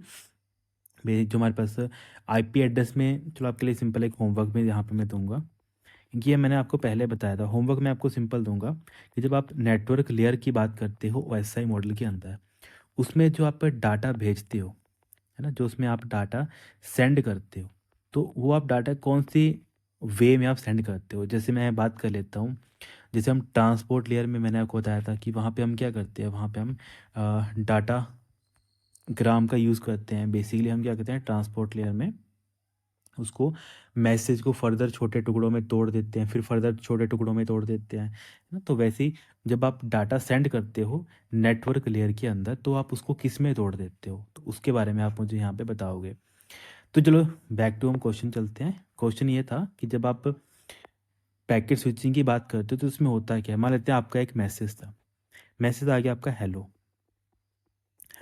जो हमारे पास आईपी एड्रेस में, चलो आपके लिए सिंपल एक होमवर्क में यहाँ पे मैं दूंगा, क्योंकि ये मैंने आपको पहले बताया था। होमवर्क में आपको सिंपल दूंगा कि जब आप नेटवर्क लेयर की बात करते हो ओएसआई मॉडल के अंदर, उसमें जो आप डाटा भेजते हो, है ना, जो उसमें आप डाटा सेंड करते हो, तो वो आप डाटा कौन सी वे में आप सेंड करते हो। जैसे मैं बात कर लेता हूँ, जैसे हम ट्रांसपोर्ट लेयर में मैंने आपको बताया था कि वहाँ पे हम क्या करते हैं, वहाँ पे हम डाटा ग्राम का यूज़ करते हैं। बेसिकली हम क्या करते हैं ट्रांसपोर्ट लेयर में उसको मैसेज को फर्दर छोटे टुकड़ों में तोड़ देते हैं, फिर फर्दर छोटे टुकड़ों में तोड़ देते हैं, है ना। तो वैसे ही जब आप डाटा सेंड करते हो नेटवर्क लेयर के अंदर तो आप उसको किस में तोड़ देते हो, तो उसके बारे में आप मुझे यहाँ पे बताओगे। तो चलो बैक टू हम क्वेश्चन चलते हैं। क्वेश्चन ये था कि जब आप पैकेट स्विचिंग की बात करते हो तो उसमें होता है क्या है, मान लेते हैं आपका एक मैसेज था, मैसेज आ गया आपका हेलो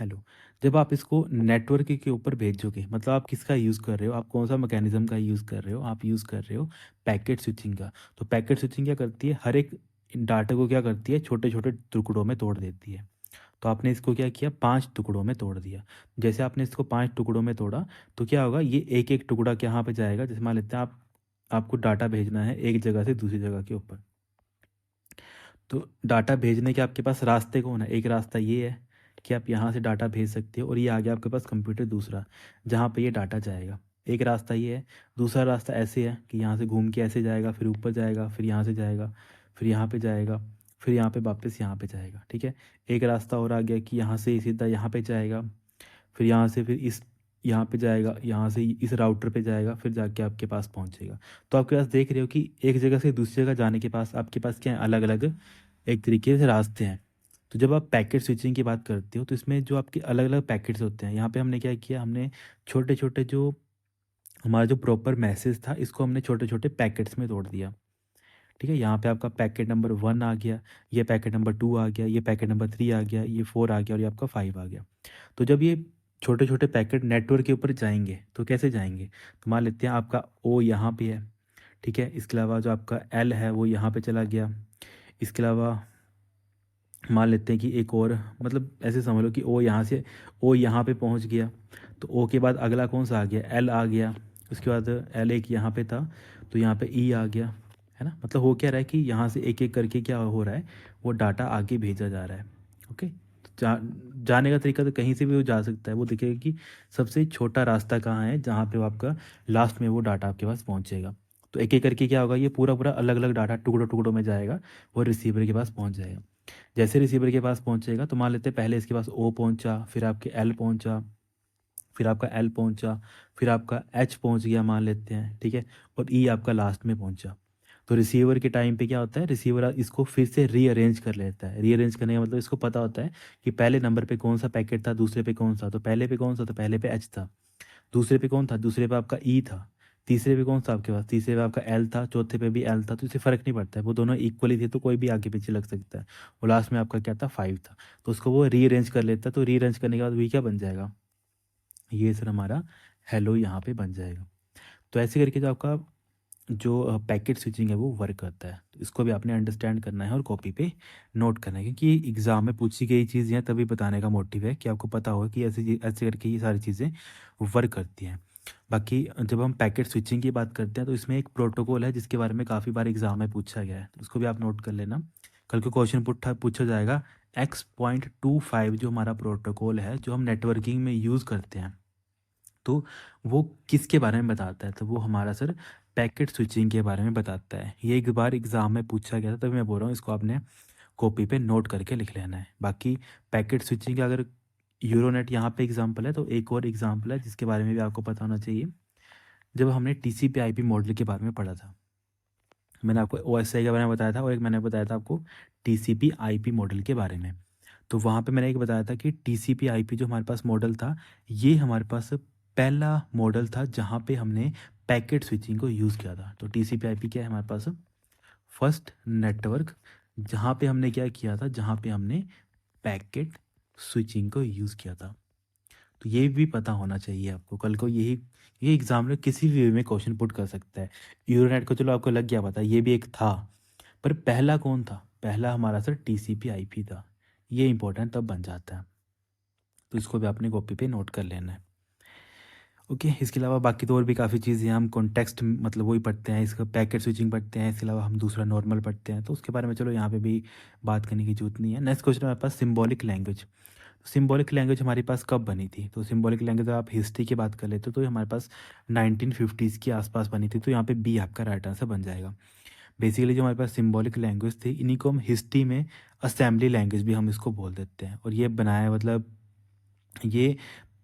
हेलो। जब आप इसको नेटवर्क के ऊपर भेजोगे, मतलब आप किसका यूज़ कर रहे हो, आप कौन सा मैकेनिज्म का यूज़ कर रहे हो, आप यूज़ कर रहे हो पैकेट स्विचिंग का। तो पैकेट स्विचिंग क्या करती है, हर एक डाटा को क्या करती है छोटे छोटे टुकड़ों में तोड़ देती है। तो आपने इसको क्या किया, 5 टुकड़ों में तोड़ दिया। जैसे आपने इसको 5 टुकड़ों में तोड़ा तो क्या होगा, ये एक एक टुकड़ा कहाँ पे जाएगा, जैसे मान लेते हैं आपको डाटा भेजना है एक जगह से दूसरी जगह के ऊपर। तो डाटा भेजने के आपके पास रास्ते कौन है, एक रास्ता ये है कि आप यहाँ से डाटा भेज सकते हो, और ये आ गया आपके पास कंप्यूटर दूसरा जहाँ पे ये डाटा जाएगा। एक रास्ता ये है, दूसरा रास्ता ऐसे है कि यहाँ से घूम के ऐसे जाएगा, फिर ऊपर जाएगा, फिर यहाँ से जाएगा, फिर यहाँ पे जाएगा, फिर यहाँ पे वापस यहाँ पे जाएगा, ठीक है। एक रास्ता और आ गया कि यहाँ से सीधा यहाँ पे जाएगा, फिर यहाँ से फिर इस यहाँ पे जाएगा, यहाँ से इस राउटर पे जाएगा, फिर जाके आपके पास पहुँचेगा। तो आपके पास देख रहे हो कि एक जगह से दूसरी जगह जाने के पास आपके पास क्या है, अलग अलग एक तरीके से रास्ते हैं। तो जब आप पैकेट स्विचिंग की बात करते हो तो इसमें जो आपके अलग अलग पैकेट्स होते हैं, यहाँ पे हमने क्या किया, हमने छोटे छोटे जो हमारा जो प्रॉपर मैसेज था इसको हमने छोटे छोटे पैकेट्स में तोड़ दिया, ठीक है। यहाँ पे आपका पैकेट नंबर 1 आ गया, ये पैकेट नंबर 2 आ गया, ये पैकेट नंबर 3 आ गया, ये 4 आ गया, और ये आपका 5 आ गया। तो जब ये छोटे छोटे पैकेट नेटवर्क के ऊपर जाएंगे तो कैसे जाएंगे, तो मान लेते हैं आपका ओ यहाँ पे है, ठीक है। इसके अलावा जो आपका एल है वो यहाँ पे चला गया। इसके अलावा मान लेते हैं कि एक और, मतलब ऐसे समझ लो कि ओ यहाँ से ओ यहाँ पे पहुँच गया, तो ओ के बाद अगला कौन सा आ गया, एल आ गया। उसके बाद एल एक यहाँ पे था तो यहाँ पे ई आ गया, है ना। मतलब हो क्या रहा है कि यहाँ से एक एक करके क्या हो रहा है, वो डाटा आगे भेजा जा रहा है। ओके, तो जाने का तरीका तो कहीं से भी वो जा सकता है, वो देखेगा कि सबसे छोटा रास्ता कहाँ है जहाँ पे वो आपका लास्ट में वो डाटा आपके पास पहुँचेगा। तो एक एक करके क्या होगा, ये पूरा पूरा अलग अलग डाटा टुकड़ों टुकड़ों में जाएगा, वो रिसीवर के पास पहुँच जाएगा। जैसे रिसीवर के पास पहुंचेगा तो मान लेते हैं पहले इसके पास ओ पहुंचा, फिर आपके एल पहुंचा, फिर आपका एल पहुंचा, फिर आपका एच पहुंच गया मान लेते हैं, ठीक है, और ई आपका लास्ट में पहुंचा। तो रिसीवर के टाइम पे क्या होता है, रिसीवर इसको फिर से रीअरेंज कर लेता है। रीअरेंज करने का मतलब इसको पता होता है कि पहले नंबर पे कौन सा पैकेट था, दूसरे पे कौन सा, तो पहले पे कौन सा, तो पहले पे एच था। दूसरे पे कौन था, दूसरे पे आपका ई था। तीसरे पे कौन सा आपके पास, तीसरे पे आपका एल था। चौथे पे भी एल था। तो इससे फ़र्क नहीं पड़ता है, वो दोनों इक्वली थे तो कोई भी आगे पीछे लग सकता है। और लास्ट में आपका क्या था, 5 था। तो उसको वो रीअरेंज कर लेता है। तो रीअरेंज करने के बाद वही क्या बन जाएगा, ये सर हमारा हेलो यहाँ पे बन जाएगा। तो ऐसे करके जो आपका जो पैकेट स्विचिंग है वो वर्क करता है। तो इसको भी आपने अंडरस्टैंड करना है और कॉपी पे नोट करना है, क्योंकि एग्ज़ाम में पूछी गई चीज़ें हैं तभी बताने का मोटिव है कि आपको पता हो कि ऐसे करके ये सारी चीज़ें वर्क करती हैं। बाकी जब हम पैकेट स्विचिंग की बात करते हैं तो इसमें एक प्रोटोकॉल है जिसके बारे में काफ़ी बार एग्जाम में पूछा गया है, तो उसको भी आप नोट कर लेना। कल को क्वेश्चन पूछा जाएगा X.25 जो हमारा प्रोटोकॉल है जो हम नेटवर्किंग में यूज़ करते हैं, तो वो किसके बारे में बताता है, तो वो हमारा सर पैकेट स्विचिंग के बारे में बताता है। ये एक बार एग्जाम में पूछा गया था, तभी मैं बोल रहा हूँ इसको आपने कॉपी पे नोट करके लिख लेना है। बाकी पैकेट स्विचिंग का अगर यूरोनेट यहाँ पे एग्जांपल है, तो एक और एग्जांपल है जिसके बारे में भी आपको पता होना चाहिए। जब हमने टीसीपी आईपी मॉडल के बारे में पढ़ा था, मैंने आपको ओएसआई के बारे में बताया था और एक मैंने बताया था आपको टीसीपी आईपी मॉडल के बारे में। तो वहाँ पे मैंने एक बताया था कि टीसीपी आईपी जो हमारे पास मॉडल था, ये हमारे पास पहला मॉडल था जहाँ पे हमने पैकेट स्विचिंग को यूज़ किया था। तो टीसीपी आईपी क्या है हमारे पास? फर्स्ट नेटवर्क जहाँ पे हमने क्या किया था, जहाँ पे हमने पैकेट स्विचिंग को यूज़ किया था। तो ये भी पता होना चाहिए आपको, कल को यही ये एग्जाम में किसी भी वे में क्वेश्चन पुट कर सकता है। यूरोनेट को चलो आपको लग गया पता, ये भी एक था, पर पहला कौन था? पहला हमारा सर टीसीपी आईपी था। ये इंपॉर्टेंट तब बन जाता है, तो इसको भी आपने कॉपी पे नोट कर लेना है। ओके, इसके अलावा बाकी तो और भी काफ़ी चीज़ें हैं। हम कॉन्टेक्स्ट मतलब वही पढ़ते हैं, इसका पैकेट स्विचिंग पढ़ते हैं, इसके अलावा हम दूसरा नॉर्मल पढ़ते हैं, तो उसके बारे में चलो यहाँ पे भी बात करने की जरूरत नहीं है। नेक्स्ट क्वेश्चन हमारे पास सिम्बॉलिक लैंग्वेज। सिम्बॉलिक लैंग्वेज हमारे पास कब बनी थी? तो सिम्बॉलिक लैंग्वेज अगर आप हिस्ट्री की बात कर लेते तो ये हमारे पास 1950s के आसपास बनी थी। तो यहाँ पे बी आपका राइट आंसर बन जाएगा। बेसिकली जो हमारे पास सिम्बॉलिक लैंग्वेज थी, इन्हीं को हम हिस्ट्री में असेंबली लैंग्वेज भी हम इसको बोल देते हैं। और ये बनाया मतलब ये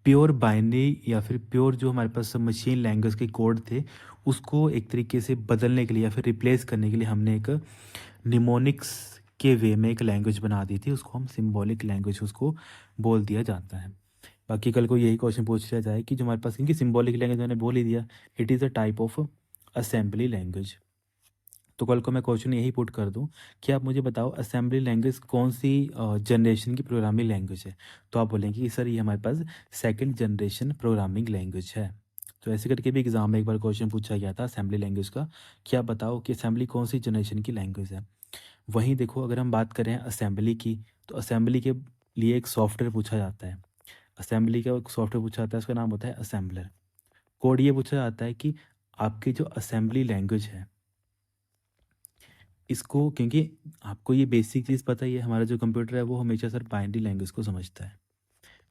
प्योर बाइनरी या फिर प्योर जो हमारे पास मशीन लैंग्वेज के कोड थे, उसको एक तरीके से बदलने के लिए या फिर रिप्लेस करने के लिए हमने एक निमोनिक्स के वे में एक लैंग्वेज बना दी थी, उसको हम सिम्बॉलिक लैंग्वेज उसको बोल दिया जाता है। बाकी कल को यही क्वेश्चन पूछ लिया जाए कि जो हमारे पास, क्योंकि सिम्बॉलिक लैंग्वेज मैंने बोल ही दिया, it is a type of assembly language. तो कल को मैं क्वेश्चन यही पुट कर दूं कि आप मुझे बताओ असेंबली लैंग्वेज कौन सी जनरेशन की प्रोग्रामिंग लैंग्वेज है। तो आप बोलेंगे कि सर ये हमारे पास सेकंड जनरेशन प्रोग्रामिंग लैंग्वेज है। तो ऐसे करके भी एग्जाम में एक बार क्वेश्चन पूछा गया था असेंबली लैंग्वेज का, कि आप बताओ कि असेंबली कौन सी जनरेशन की लैंग्वेज है। वहीं देखो, अगर हम बात करें असेंबली की, तो असेंबली के लिए एक सॉफ्टवेयर पूछा जाता है। असेंबली का एक सॉफ्टवेयर पूछा जाता है, उसका नाम होता है असेंबलर। कोड ये पूछा जाता है कि आपकी जो असेंबली लैंग्वेज है, इसको, क्योंकि आपको ये बेसिक चीज़ पता ही है, हमारा जो कंप्यूटर है वो हमेशा सर बाइनरी लैंग्वेज को समझता है।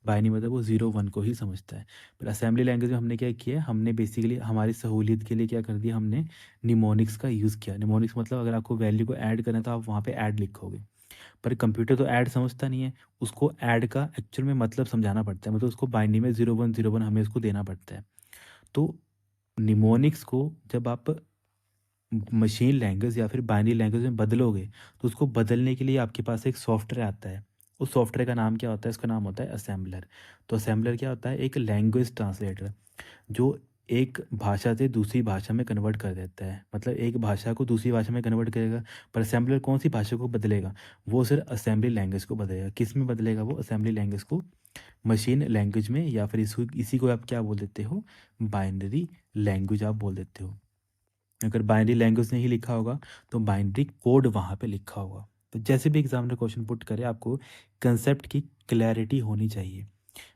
बाइनरी मतलब वो 0 1 को ही समझता है। पर असेंबली लैंग्वेज में हमने क्या किया, हमने बेसिकली हमारी सहूलियत के लिए क्या कर दिया, हमने निमोनिक्स का यूज़ किया। निमोनिक्स मतलब अगर आपको वैल्यू को ऐड करना है तो आप वहाँ पे ऐड लिखोगे, पर कंप्यूटर तो ऐड समझता नहीं है, उसको ऐड का एक्चुअल में मतलब समझाना पड़ता है, मतलब उसको बाइनरी में 0 1 0 1 हमें उसको देना पड़ता है। तो निमोनिक्स को जब आप मशीन लैंग्वेज या फिर बाइनरी लैंग्वेज में बदलोगे, तो उसको बदलने के लिए आपके पास एक सॉफ्टवेयर आता है। उस सॉफ्टवेयर का नाम क्या होता है? उसका नाम होता है असेंबलर। तो असेंबलर क्या होता है? एक लैंग्वेज ट्रांसलेटर, जो एक भाषा से दूसरी भाषा में कन्वर्ट कर देता है। मतलब एक भाषा को दूसरी भाषा में कन्वर्ट करेगा, पर असेंबलर कौन सी भाषा को बदलेगा? वो सिर्फ असेंबली लैंग्वेज को बदलेगा। किस में बदलेगा? वो असेंबली लैंग्वेज को मशीन लैंग्वेज में, या फिर इसको, इसी को आप क्या बोल देते हो? बाइनरी लैंग्वेज आप बोल देते हो। अगर बाइनरी लैंग्वेज नहीं लिखा होगा तो बाइनरी कोड वहाँ पे लिखा होगा। तो जैसे भी एग्जाम में क्वेश्चन पुट करे, आपको कंसेप्ट की क्लैरिटी होनी चाहिए।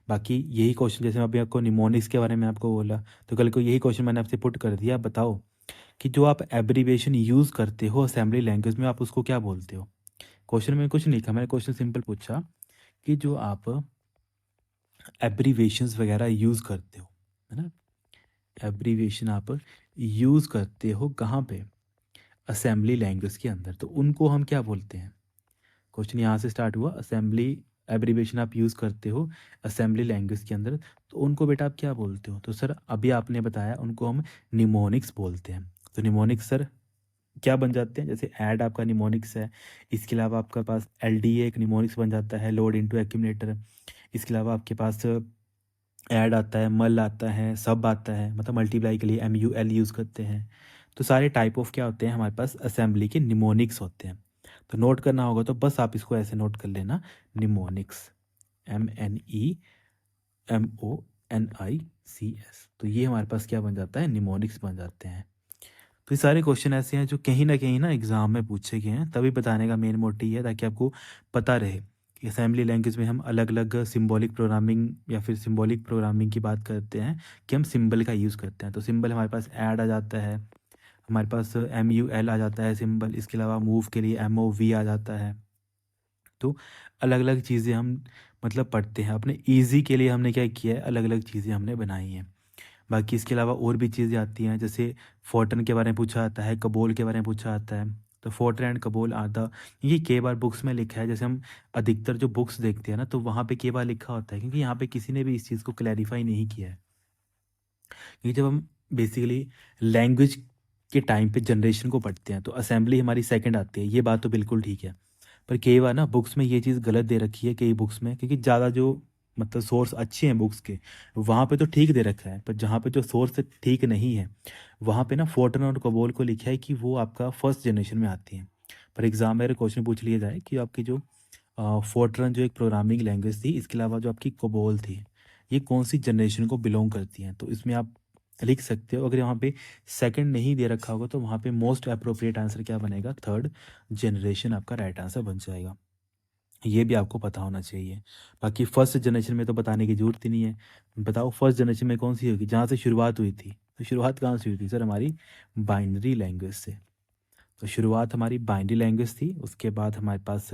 बाकी यही क्वेश्चन, जैसे मैं अभी आपको निमोनिक्स के बारे में आपको बोला, तो कल को यही क्वेश्चन मैंने आपसे पुट कर दिया। बताओ कि जो आप एब्रीविएशन यूज़ करते हो असेंबली लैंग्वेज में, आप उसको क्या बोलते हो? क्वेश्चन में कुछ नहीं था, मैंने क्वेश्चन सिंपल पूछा कि जो आप एब्रीविएशंस वगैरह यूज़ करते हो, है ना, एब्रीविएशन आप यूज़ करते हो कहाँ पे? असेंबली लैंग्वेज के अंदर, तो उनको हम क्या बोलते हैं? क्वेश्चन यहाँ से स्टार्ट हुआ, असेंबली एब्रीविएशन आप यूज़ करते हो असेंबली लैंग्वेज के अंदर, तो उनको बेटा आप क्या बोलते हो? तो सर अभी आपने बताया, उनको हम निमोनिक्स बोलते हैं। तो निमोनिक्स सर क्या बन जाते हैं? जैसे ऐड आपका निमोनिक्स है, इसके अलावा आपका पास एलडीए एक निमोनिक्स बन जाता है, लोड इनटू एक्यूमुलेटर। इसके अलावा आपके पास ऐड आता है, मल आता है, सब आता है, मतलब मल्टीप्लाई के लिए MUL यूज़ करते हैं। तो सारे टाइप ऑफ क्या होते हैं हमारे पास? असेंबली के निमोनिक्स होते हैं। तो नोट करना होगा तो बस आप इसको ऐसे नोट कर लेना, निमोनिक्स, NEMONICS। तो ये हमारे पास क्या बन जाता है? निमोनिक्स बन जाते हैं। तो ये सारे क्वेश्चन ऐसे हैं जो कहीं ना एग्ज़ाम में पूछे गए हैं, तभी बताने का मेन मोटिव ये है ताकि आपको पता रहे कि असेंबली लैंग्वेज में हम अलग अलग सिंबॉलिक प्रोग्रामिंग या फिर सिंबॉलिक प्रोग्रामिंग की बात करते हैं कि हम सिंबल का यूज़ करते हैं। तो सिंबल हमारे पास ऐड आ जाता है, हमारे पास MUL आ जाता है सिंबल, इसके अलावा मूव के लिए MOV आ जाता है। तो अलग अलग चीज़ें हम मतलब पढ़ते हैं, अपने ईजी के लिए हमने क्या किया है, अलग अलग चीज़ें हमने बनाई हैं। बाकी इसके अलावा और भी चीज़ें आती हैं, जैसे फोर्टन के बारे में पूछा जाता है, कबोल के बारे में पूछा जाता है, तो Fortran and COBOL are the, ये कई बार बुक्स में लिखा है, जैसे हम अधिकतर जो बुक्स देखते हैं ना, तो वहाँ पे कई बार लिखा होता है, क्योंकि यहाँ पे किसी ने भी इस चीज़ को क्लैरिफाई नहीं किया है। क्योंकि जब हम बेसिकली लैंग्वेज के टाइम पे जनरेशन को पढ़ते हैं तो असेंबली हमारी सेकंड आती है, ये बात तो बिल्कुल ठीक है। पर कई बार ना बुक्स में ये चीज़ गलत दे रखी है कई बुक्स में, क्योंकि ज़्यादा जो मतलब सोर्स अच्छे हैं बुक्स के, वहाँ पे तो ठीक दे रखा है, पर जहाँ पे जो सोर्स ठीक नहीं है वहाँ पे ना फोर्टन और कबोल को लिखा है कि वो आपका फर्स्ट जनरेशन में आती हैं। पर एग्जाम में अगर क्वेश्चन पूछ लिया जाए कि आपकी जो फोर्ट्रन जो एक प्रोग्रामिंग लैंग्वेज थी, इसके अलावा जो आपकी कोबोल थी, ये कौन सी जनरेशन को बिलोंग करती हैं, तो इसमें आप लिख सकते हो। अगर यहाँ पे सेकंड नहीं दे रखा होगा तो वहाँ पे मोस्ट अप्रोप्रिएट आंसर क्या बनेगा, थर्ड जनरेशन आपका राइट आंसर बन जाएगा। ये भी आपको पता होना चाहिए। बाकी फर्स्ट जनरेशन में तो बताने की ज़रूरत ही नहीं है। बताओ फर्स्ट जनरेशन में कौन सी होगी, जहाँ से शुरुआत हुई थी, तो शुरुआत कहाँ से हुई थी सर, हमारी बाइनरी लैंग्वेज से। तो शुरुआत हमारी बाइनरी लैंग्वेज थी, उसके बाद हमारे पास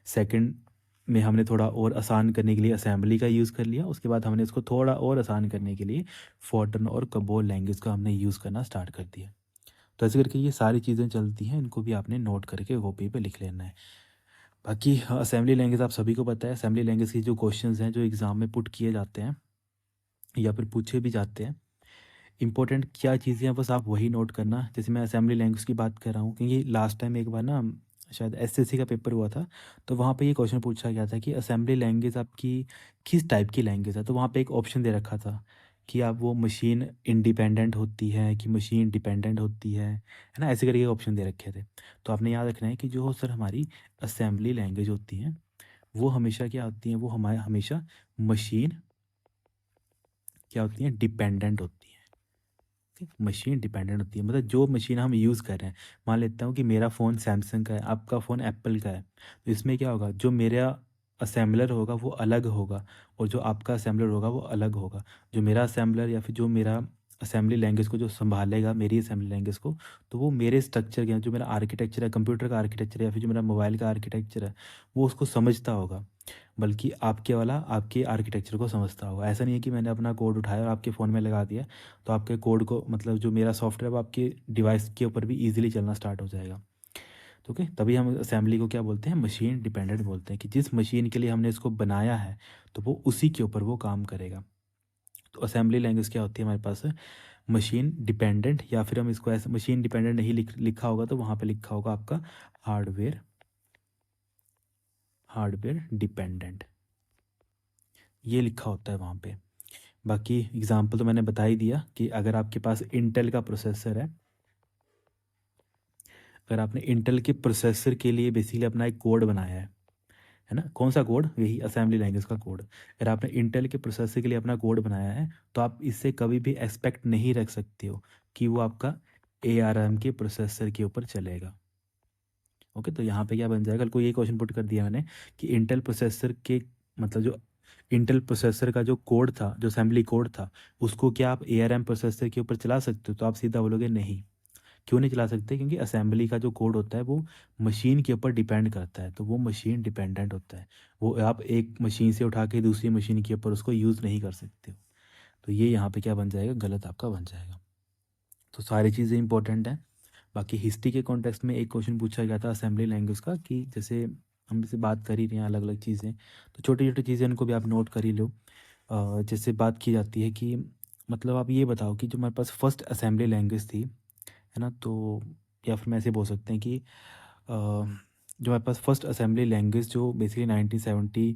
सेकंड में हमने थोड़ा और आसान करने के लिए असेंबली का यूज़ कर लिया, उसके बाद हमने इसको थोड़ा और आसान करने के लिए फोर्टन और कबोल लैंग्वेज का हमने यूज़ करना स्टार्ट कर दिया। तो ऐसे करके ये सारी चीज़ें चलती हैं, इनको भी आपने नोट करके कॉपी पे लिख लेना है। बाकी असेंबली लैंग्वेज आप सभी को पता है, असेंबली लैंग्वेज के जो क्वेश्चंस हैं जो एग्ज़ाम में पुट किए जाते हैं या फिर पूछे भी जाते हैं, इंपॉर्टेंट क्या चीज़ें हैं बस आप वही नोट करना। जैसे मैं असेंबली लैंग्वेज की बात कर रहा हूँ, क्योंकि लास्ट टाइम एक बार ना शायद एसएससी का पेपर हुआ था, तो वहाँ पे ये क्वेश्चन पूछा गया था कि असेंबली लैंग्वेज आपकी किस टाइप की लैंग्वेज है। तो वहाँ पे एक ऑप्शन दे रखा था कि आप वो मशीन इंडिपेंडेंट होती है कि मशीन डिपेंडेंट होती है ना, ऐसे करके ऑप्शन दे रखे थे। तो आपने याद रखना है कि जो सर हमारी असेंबली लैंग्वेज होती हैं वो हमेशा क्या होती हैं, वो हमारे हमेशा मशीन क्या होती हैं, डिपेंडेंट होती हैं। मशीन डिपेंडेंट होती है, मतलब जो मशीन हम यूज़ कर रहे हैं, मान लेता हूँ कि मेरा फ़ोन सैमसंग का है, आपका फ़ोन एप्पल का है, तो इसमें क्या होगा, जो मेरा असेंबलर होगा वो अलग होगा और जो आपका असेंबलर होगा वो अलग होगा। जो मेरा असेंबलर या फिर जो मेरा असेंबली लैंग्वेज को जो संभालेगा मेरी असेंबली लैंग्वेज को, तो वो मेरे स्ट्रक्चर के जो मेरा आर्किटेक्चर है, कंप्यूटर का आर्किटेक्चर है या फिर जो मेरा मोबाइल का आर्किटेक्चर है, वो उसको समझता होगा। बल्कि आपके वाला आपके आर्किटेक्चर को समझता होगा। ऐसा नहीं है कि मैंने अपना कोड उठाया और आपके फ़ोन में लगा दिया, तो आपके कोड को मतलब जो मेरा सॉफ्टवेयर है वो आपके डिवाइस के ऊपर भी ईज़िली चलना स्टार्ट हो जाएगा। तो ओके, तभी हम असेंबली को क्या बोलते हैं, मशीन डिपेंडेंट बोलते हैं, कि जिस मशीन के लिए हमने इसको बनाया है तो वो उसी के ऊपर वो काम करेगा। तो असेंबली लैंग्वेज क्या होती है हमारे पास, मशीन डिपेंडेंट, या फिर हम इसको ऐसे मशीन डिपेंडेंट नहीं लिखा होगा तो वहाँ पे लिखा होगा आपका हार्डवेयर हार्डवेयर डिपेंडेंट, ये लिखा होता है वहाँ पे। बाकी एग्जाम्पल तो मैंने बता ही दिया कि अगर आपके पास इंटेल का प्रोसेसर है, अगर आपने इंटेल के प्रोसेसर के लिए बेसिकली अपना एक कोड बनाया है ना, कौन सा कोड, यही असेंबली लैंग्वेज का कोड। अगर आपने इंटेल के प्रोसेसर के लिए अपना कोड बनाया है तो आप इससे कभी भी एक्सपेक्ट नहीं रख सकते हो कि वो आपका ARM के प्रोसेसर के ऊपर चलेगा। ओके, तो यहाँ पे क्या बन जाएगा, कल को ये क्वेश्चन पुट कर दिया मैंने कि इंटेल प्रोसेसर के मतलब जो इंटेल प्रोसेसर का जो कोड था, जो असेंबली कोड था, उसको क्या आप ARM प्रोसेसर के ऊपर चला सकते हो, तो आप सीधा बोलोगे नहीं। क्यों नहीं चला सकते, क्योंकि असेंबली का जो कोड होता है वो मशीन के ऊपर डिपेंड करता है, तो वो मशीन डिपेंडेंट होता है। वो आप एक मशीन से उठा के दूसरी मशीन के ऊपर उसको यूज़ नहीं कर सकते हो। तो ये यहाँ पे क्या बन जाएगा, गलत आपका बन जाएगा। तो सारी चीज़ें इंपॉर्टेंट हैं। बाकी हिस्ट्री के कॉन्टेक्स्ट में एक क्वेश्चन पूछा गया था असेंबली लैंग्वेज का, कि जैसे हम इसे बात कर ही रहे हैं अलग अलग चीज़ें, तो छोटी छोटी चीज़ें इनको भी आप नोट कर ही लो। जैसे बात की जाती है कि मतलब आप ये बताओ कि जो हमारे पास फर्स्ट असेंबली लैंग्वेज थी, है ना, तो या फिर मैं ऐसे बोल सकते हैं कि जो हमारे पास फर्स्ट असेंबली लैंग्वेज जो बेसिकली 1970,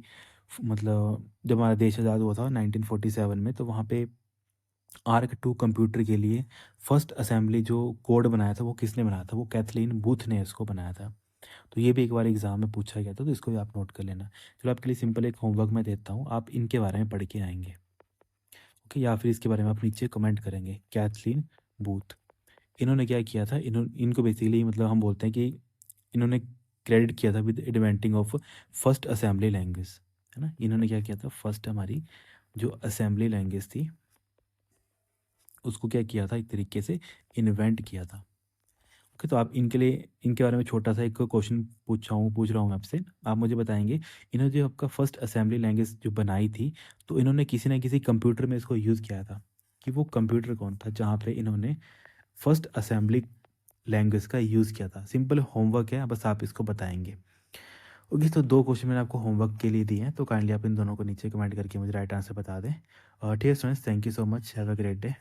मतलब जब हमारा देश आज़ाद हुआ था 1947 में, तो वहाँ पे ARC 2 कंप्यूटर के लिए फर्स्ट असेंबली जो कोड बनाया था वो किसने बनाया था, वो कैथलीन बूथ ने इसको बनाया था। तो ये भी एक बार एग्जाम में पूछा गया था, तो इसको भी आप नोट कर लेना। चलो आपके लिए सिंपल एक होमवर्क मैं देता हूँ, आप इनके बारे में पढ़ के आएंगे। ओके, या फिर इसके बारे में आप नीचे कमेंट करेंगे, कैथलीन बूथ इन्होंने क्या किया था, इनको बेसिकली मतलब हम बोलते हैं कि इन्होंने क्रेडिट किया था with inventing of first assembly language, है ना। इन्होंने क्या किया था, फर्स्ट हमारी जो असेंबली लैंग्वेज थी उसको क्या किया था, एक तरीके से इन्वेंट किया था। ओके, तो आप इनके लिए इनके बारे में छोटा सा एक क्वेश्चन पूछ रहा हूँ मैं आपसे, आप मुझे बताएंगे इन्होंने जो आपका फर्स्ट असेंबली लैंग्वेज जो बनाई थी, तो इन्होंने किसी ना किसी कंप्यूटर में इसको यूज़ किया था, कि वो कंप्यूटर कौन था जहाँ पे इन्होंने फर्स्ट असेंबली लैंग्वेज का यूज़ किया था। सिंपल होमवर्क है, बस आप इसको बताएंगे। ओके, तो 2 क्वेश्चन मैंने आपको होमवर्क के लिए दिए हैं, तो काइंडली आप इन दोनों को नीचे कमेंट करके मुझे राइट आंसर बता दें। ठीक है students, thank you so much, have a great day.